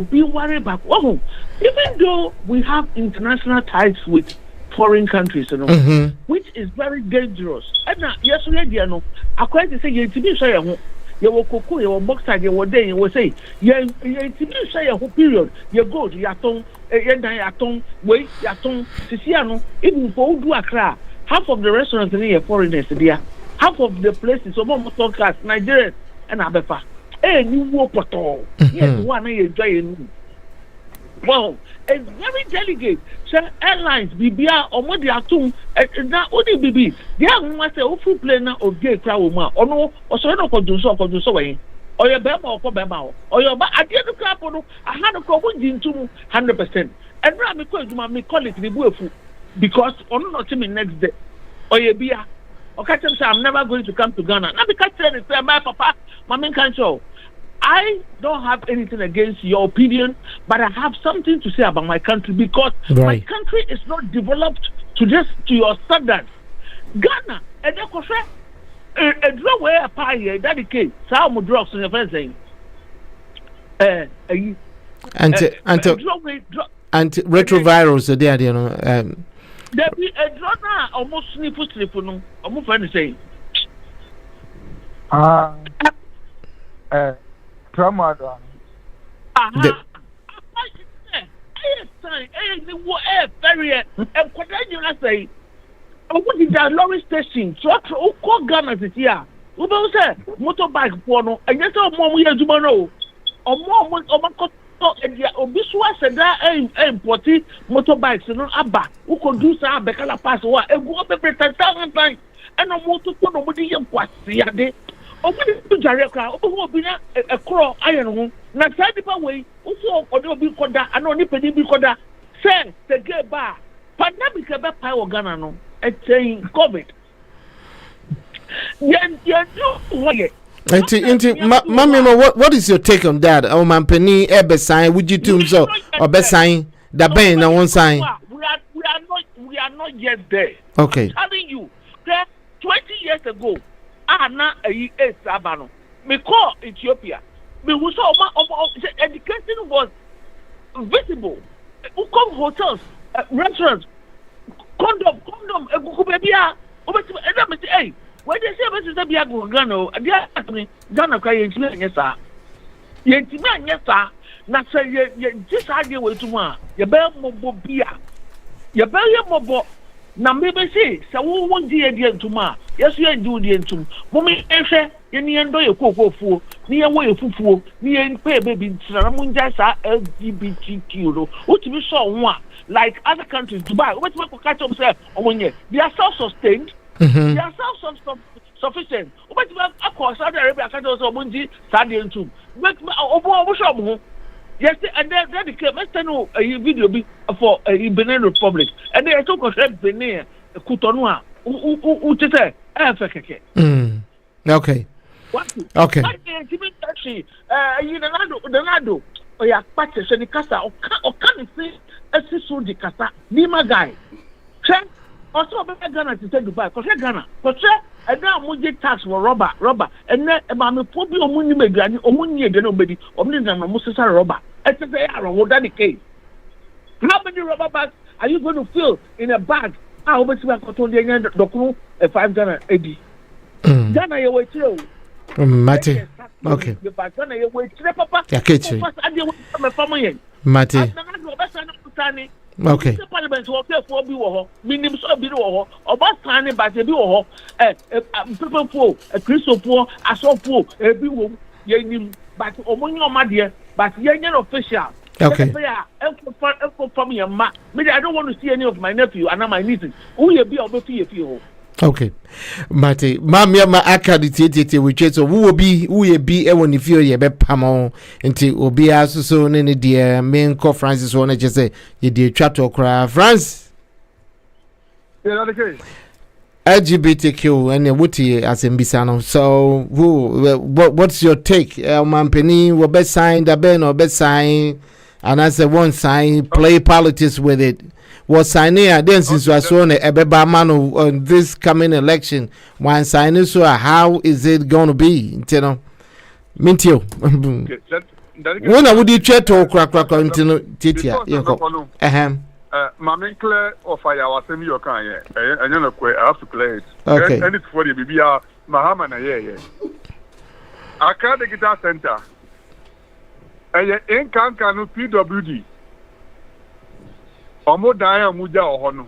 be worried back. Oh, even though we have international ties with foreign countries, you know, which is very dangerous. And yes, we know. According to say, you to be sure you will cocoa, you will box side, you will day, you will say, you to be sure your whole period, you go to your tongue, your tongue, wait, your tongue, Siciano, even for do Accra, half of the restaurants in here foreigners there, half of the places, so more podcast, Nigerians and Abefa. New war at all. Yes, one enjoying. Well, it's very delicate. So airlines, BBR, or what they are doing, now only BB. They are going to say, "Oh, full plane of gay crowd, or no, or so no, or do so, or your bema or bema, or your back. I didn't clap on. I had a call into 100%. And now because you call it the bull because on not me next day, or your beer. Okay, I'm never going to come to Ghana. Now because say my papa, my main country. I don't have anything against your opinion, but I have something to say about my country because my country is not developed to your standards. Ghana, and a drug where a pie dedicate some drugs in the first thing. Antiretrovirals, there, you know. There be a drug almost sleep, no. I'm going to say. Trauma. Lorry station. So call Ghana this year. We will say motorbike porno. And yes, mom we do know. Or more Obiswa said that importing motorbikes, you know, Abba, who could do some Becala pass or a go up every 10,000 times. And no more to put nobody in Quasi. Open to Jareka, who will be a crow iron. Not side the way, who will be Koda, and only Penny Koda. Say, the gay bar. Pandemic about Power Ghana, no, and saying COVID. Mammy, what is your take on that? Oh, man, Penny, sign, would you do so? Or best sign, the band on one sign. We are not yet there. Okay. I'm telling you, 20 years ago, Anna a Sabano. Me call Ethiopia. Me was education was visible. We come hotels, restaurants, condom, baby. Hey, when they say Mr. Biago Gano, they ask me, Ghana crying, yes, sir. Yes, sir. Now say, you just argue with one. You bear more beer. You bear more. Now maybe say, so we won't do it tomorrow. Yes, you do the entum. Mommy, say, you need to go for near way of food, near pay baby, Saramunja, LGBTQ. What we saw one like other countries, Dubai, what we could catch up say, they are self sustained, they are self sufficient. What we of course, Saudi Arabia can't also Munji, Saudi entum. But over yes, and then they came. Let's know a video for Benin Republic, and they took a Benin, Cotonou, who just say, okay. Okay. Nado, or ya patches and the casa, or can you see a sister de casa, Nima guy. Check also about Ghana to say Dubai, because Ghana, and now Muji tax for rubber, and then a mammy probably or money may granny or money again nobody, or Moses rubber. It's a case. How many rubber bags are you going to fill in a bag? How much we are going to do a 5 Ghana AD? Ghana, you wait till. Mate. Okay. Ghana, you wait till Papa. Mate. Okay. Parliament will care for be war, minimum so be war, or what time but a be war, people poor, a Christian poor, a so poor, a be but Omonio Madia, but young official. Okay. For me, maybe I don't want to see any of my nephew and my nieces. Who you be or be fear. Okay. Mate, mamma ma accredited with so who will be a one if you're a pamo until Obi so any dear main co Francis one just say you dear chat or cry France. LGBTQ and a wooty as in Bisano. So what's your take? Mampeni will best sign the ben or best sign and as a one sign play politics with it. Was signing then since we saw a beba man on this coming election. One signing so how is it gonna be? You know, Mintio. When I would you try to crack until Titia? Mammy Claire or fire was semi your kind, and you know, I have to play it. Okay, and it's for the BBR Mahamana. I can't the guitar center. And in Kankano PWD. Omo Daya Muja Ohono.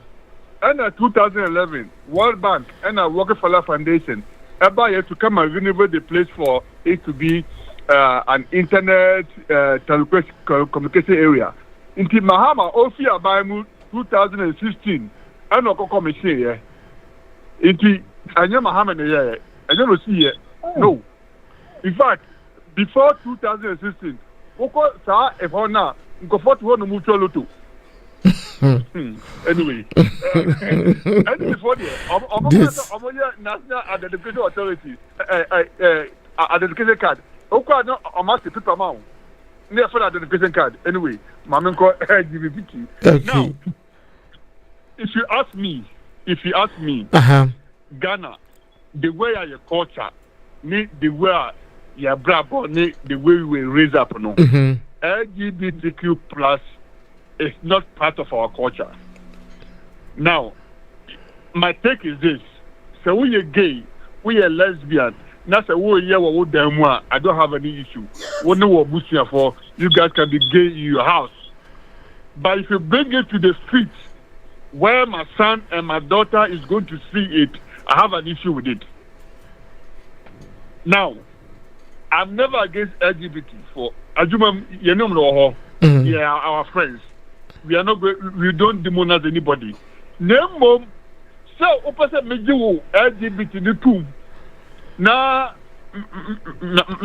And 2011, World Bank and a Rockefeller Foundation about to come and renovate the place for it to be an internet telecommunication area. In Mahama, Ofia Baimu 2016, and Oko Machine. In Anya Mahama, I don't see it. No. In fact, before 2016, Oko Sa Evona, go for to one mutual loto. Anyway, and before the National Identification Authority, identification card. Okay, no, I must put a mount. Near for identification card. Anyway, Mamma called LGBTQ. Now, if you ask me, Ghana, the way your culture, the way your brabo, the way we raise up, no, LGBTQ plus. It's not part of our culture. Now, my take is this. So we are gay, we are lesbian. Now say we are what I don't have any issue. We know what Bushia for. You guys can be gay in your house. But if you bring it to the street where my son and my daughter is going to see it, I have an issue with it. Now, I'm never against LGBT for Ajuma, you know, yeah, our friends. We are not. We don't demonize anybody. Name mom. So, opposite me do LGBT too. Na me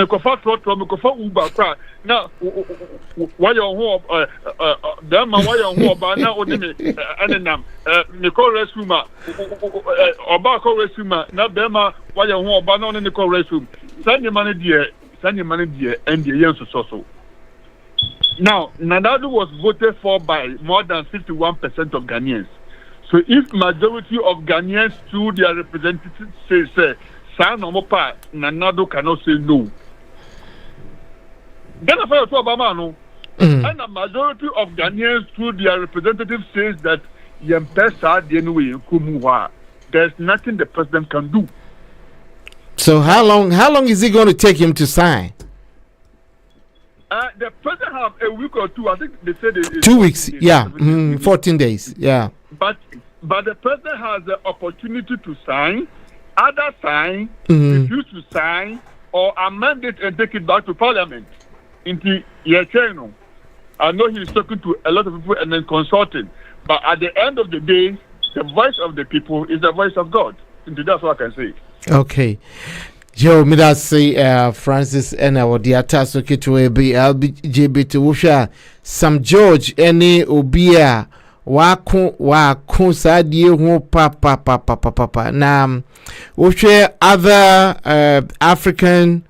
kofa trotro, me kofa Uber car. Na why you home? Them why you home? But now only me. Anenam. Me call restroom. Oba call restroom. Na them why you home? But now only call restroom. Send your money there. Send your money there. And the young so. Now, Nanadu was voted for by more than 51% of Ghanaians. So if majority of Ghanaians through their representatives say, Sanomopa, Nanadu cannot say no. Then I to Obama, no. And a majority of Ghanaians through their representatives says that Yempesa Denwe Kumuwa. There's nothing the president can do. So how long is it going to take him to sign? The president have a week or two. I think they said 2 weeks. Yeah, 14 days. Yeah. But the president has the opportunity to sign, either sign, refuse to sign, or amend it and take it back to Parliament. Into Yecheno. I know he's talking to a lot of people and then consulting. But at the end of the day, the voice of the people is the voice of God. And that's what I can say. Okay. Joe, me that say Francis and our dear Tasso Kitwe be LGBT Wusha Sam George any Obia Wako Sadi Hu Papa Nam Wusha other African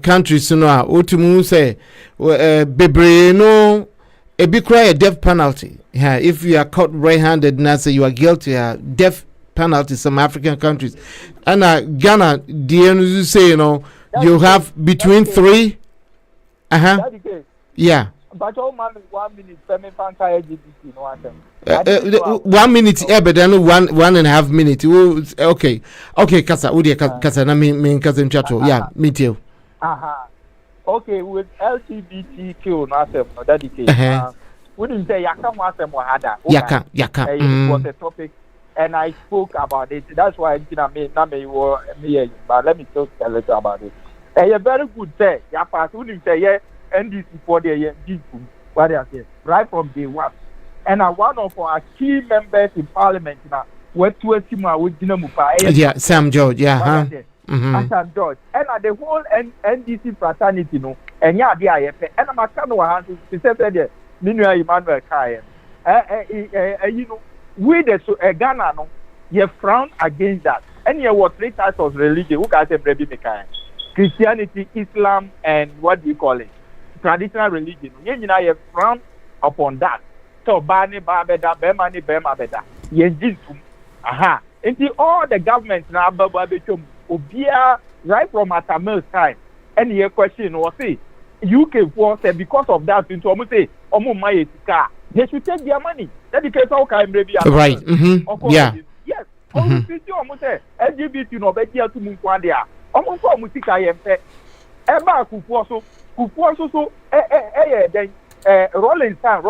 countries no Utumu say Bebre no a big cry a death penalty. Yeah, if you are caught red-handed now say you are guilty death penalty some African countries. And Ghana, you say, you know, you have between 3. Yeah. But all man 1 minute, 1 minute, but then 1.5 minutes. Okay, Kasa, Kasa, na me Kasa chato. Yeah, me too. Okay, with LGBTQ, no, that wouldn't say Yaka Masemwahada. Yaka. It was a topic, and I spoke about it. That's why I me, but let me talk a little about it. A very good say, Yapa, wouldn't say, yeah, NDC for the year, what I say, right from day one. And one of our key members in Parliament now, went to a team with Dinamupa. Yeah, Sam George, yeah, huh? Sam George. And the whole NDC fraternity, no, and yeah, the IFA, and I'm a kind of hand to say that, Minua Emmanuel Kayen. You know, we the Ghana, no, you frown against that. And you were 3 types of religion, who can say Brebi Mekayen? Christianity, Islam, and what do you call it? Traditional religion. You know, you frown upon that. So, Bani Babeda, Bemani Bemabeda. Yes, aha. Until all the governments now, Bababechum, Obia, right from Atamil's time, and your question was say, UK force because of that, into almost say, they should take their money. That the case how can maybe right. Yeah. Yes. Almost say LGBT no be here to move one there. Almost for music I am say. Eba kufuoso so then Rolling Stone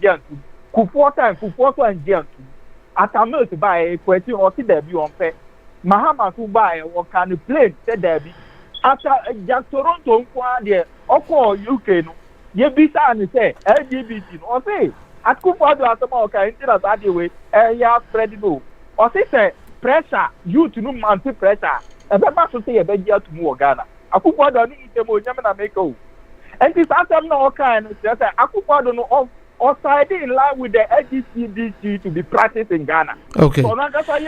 giant. Kufuoso and giant. Atamil to buy a question or see debut on pay. Mahama to buy or can plane said debut. After Jack Toronto there, or UK no. Ye bisa and say LGBT or say at Kufuado Asamoka into that way, ya credible. Or say pressure, you to no man pressure. And that must say a bed to move Ghana. Akufuado need to move Yamana Mako. And this answer no kind of say Akufuado no or side in line with the LGBTQ to be practiced in Ghana. Okay. So now that's why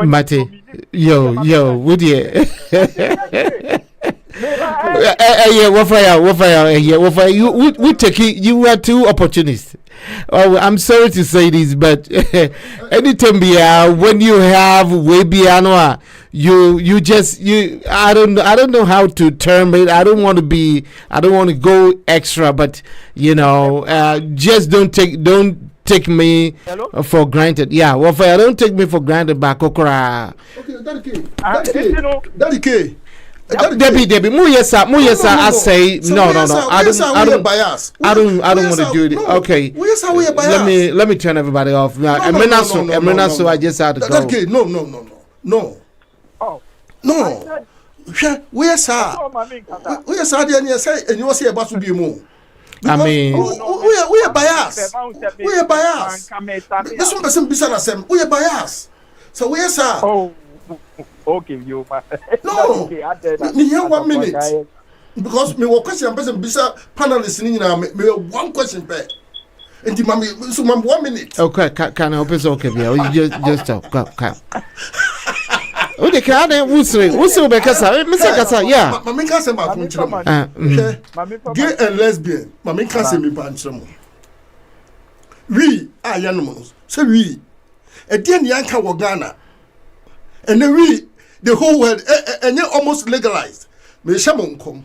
Mate, yo, would you? Yeah, what fire. We take it. You are too opportunist. Oh, I'm sorry to say this, but anytime when you have Webianoa, you I don't know how to term it. I don't want to go extra, but you know, just don't take me for granted. Yeah, well, fire, don't take me for granted, Bakokora. Daddy K. Debbie, Muyesa, I say no. I don't want to do it. Okay, let me turn everybody off. So I just had to go. No. Oh, no. Where's the say, and you say about to be more. I mean, we are biased. This one person beside us. We are biased. So where's that? Oh. Okay, you. No. Me here 1 minute. Because me one question person bisa panelists ni na me one question per. And the so 1 minute. Okay, can I open okay yeah. Just talk. Come. Okay, can I wusre be kasa. Me say kasa, yeah. Mami kasa ma kunchira. Gay and lesbian. Mami kasa me pa nchira mo. We ayanomos. So we. E dia ni anka wo Ghana. And then the whole world, and almost legalized. Me shamon come.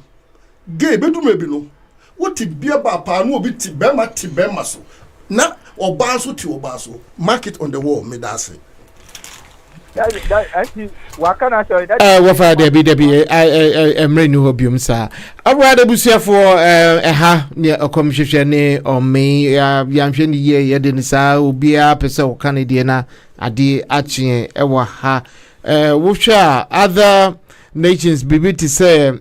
Gay, bedu maybe no. What it be about panu be tibema so. Na or baso to obaso. Mark it on the wall, me that's it. What can I say? What for Debbie? I am renew obium, sir. I'd rather be here for near a commission or me, Yamshin ye, Denisa, Ubia, Peso, Canadiana, Adi, Achi, Ewaha. Which are other nations, BBT say,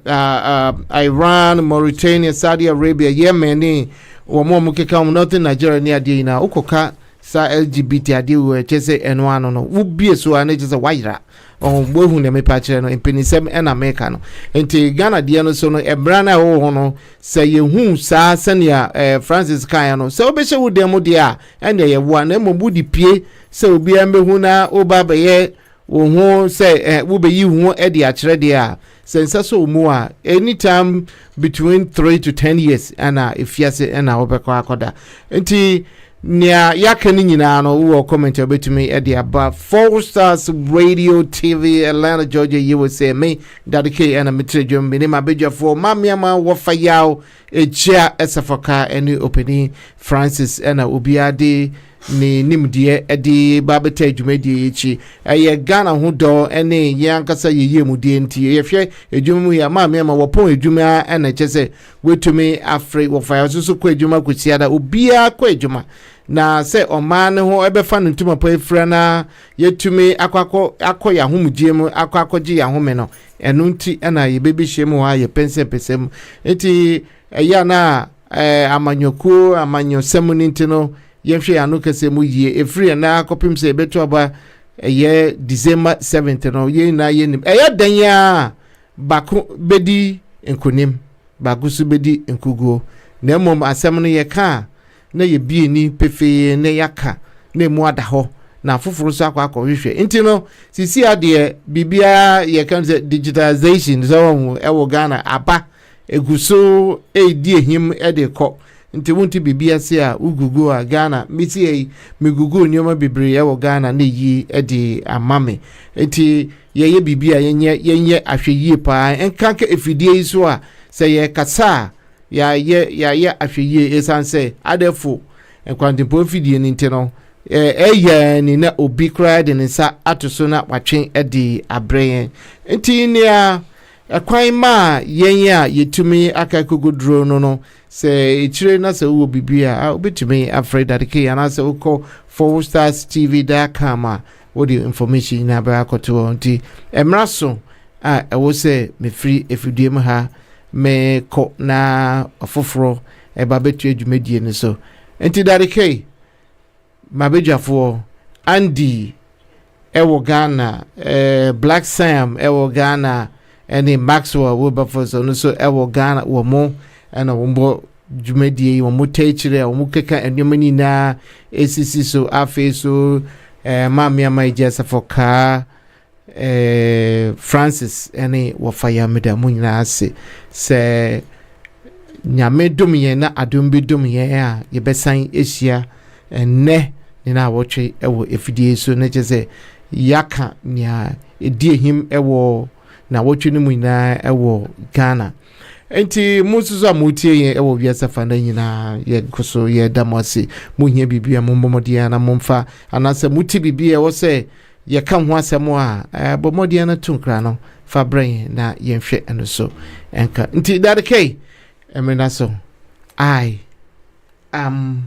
Iran, Mauritania, Saudi Arabia, Yemen, or more Mukikam, not in Nigeria near Dina, Ukoka, Sa LGBT, I do, S.O.N.A, no, would be so an ages a white or wohun me patch in Penisem and Americano. And Ghana Diano sono a brana hono say you whom sa senya Francis Kayano. So be so demo dia and they one emo woody pie so be ambehuna obaba ye wo say wo be you won e dia kire dia sense so mu a anytime between 3 to 10 years and if yes and obekwa akoda. Enti Nia yakani nyina no wo comment obetumi e dia ba 4 Stars Radio TV Atlanta Georgia USA me Dady and Mitredwom me ma bedwafo mamiama wo fayaw ejia esafoka eni opening Francis and obiade ne nimdeɛ ɛde babeta adwumadie echi ɛyɛ Ghana ho dɔ ɛne yankasa yeye mu die nti yɛhwɛ adwuma mu ya ma wɔpɔn adwuma ɛna kyɛ sɛ wetumi afre wɔfa so kɔ adwuma kosiada obia kɔ adwuma na sɛ ɔman ne ho ɛbɛfa no ntuma pa efra na yɛtumi akɔ ya homudie mu akɔgye ya home no ɛno nti ɛna yɛbɛbi hye mu ha yɛ pensem nti ɛyɛ na amanyɔkuo amanyɔsɛm no nti no yɛhwɛ ya no kɛsɛ mu yie efiri na akɔpem sɛ ɛbɛto aba ɛyɛ December 7th no yɛna yɛnim ɛyɛ dan ya bako bedi nkonim bako so bedi nkuguo na mmom asɛm no yɛka na yɛbie ni pefe na yaka na mu ada hɔ na foforo so akɔhwehwɛ nti no sisi adeɛ bibia yɛka sɛ digitalization so ɛwɔ Ghana aba eguso edi ehim ɛde kɔ nti wonti bibia se a ugugu a Ghana miti ei megugu nyoma bebre ɛwɔ Ghana na yi ɛde amame nti yɛyɛ bibia yenye ahweyie pa enka ka efidie yi so a sɛ yɛ kasa ya ahweyie esanse adefo nkwantempo fidie ni nti no ɛyɛ ni na obi kra de ne nsa atoso na watwen ɛde abrɛn nti nia ɛkwan ma yɛn a yɛtumi aka kogodro no sɛ ekyire na sɛ wo bibia a obetumi afrɛ dadeke ana sɛ wokɔ forwardstars.tv.com a wo the information na ba akoto nti emra so a ɛwo sɛ mefiri efidie mu ha me ko na afoforo eba betu adwumadie ne so nti dadeke mabejafo Andy ewo Ghana Black Sam ewo Ghana ene Maxwell Wilberforce no so ewo Ghana wo mo ana wo dwumadie wo mo tachire wo mo keka enwomani na esisi so afi so mamia maijesa foka Francis ene wo fire meda mu nyina ase se nyame dum ye na adum bi dum ye a ye besan ehia enne ni na wotwe ewo efidie so na kyese yaka nya edi ehim ewo na wotwe ni mu nyina ewo Ghana enti musuzu amutie ye ewo biasa fanda nyina ye koso ye damose muhia bibia mommodia na momfa anase muti bibia wo se ye ka ho asemo a bomodia na tunkra no fa brain na ye nhwe eno so enka nti dadekei emena so I am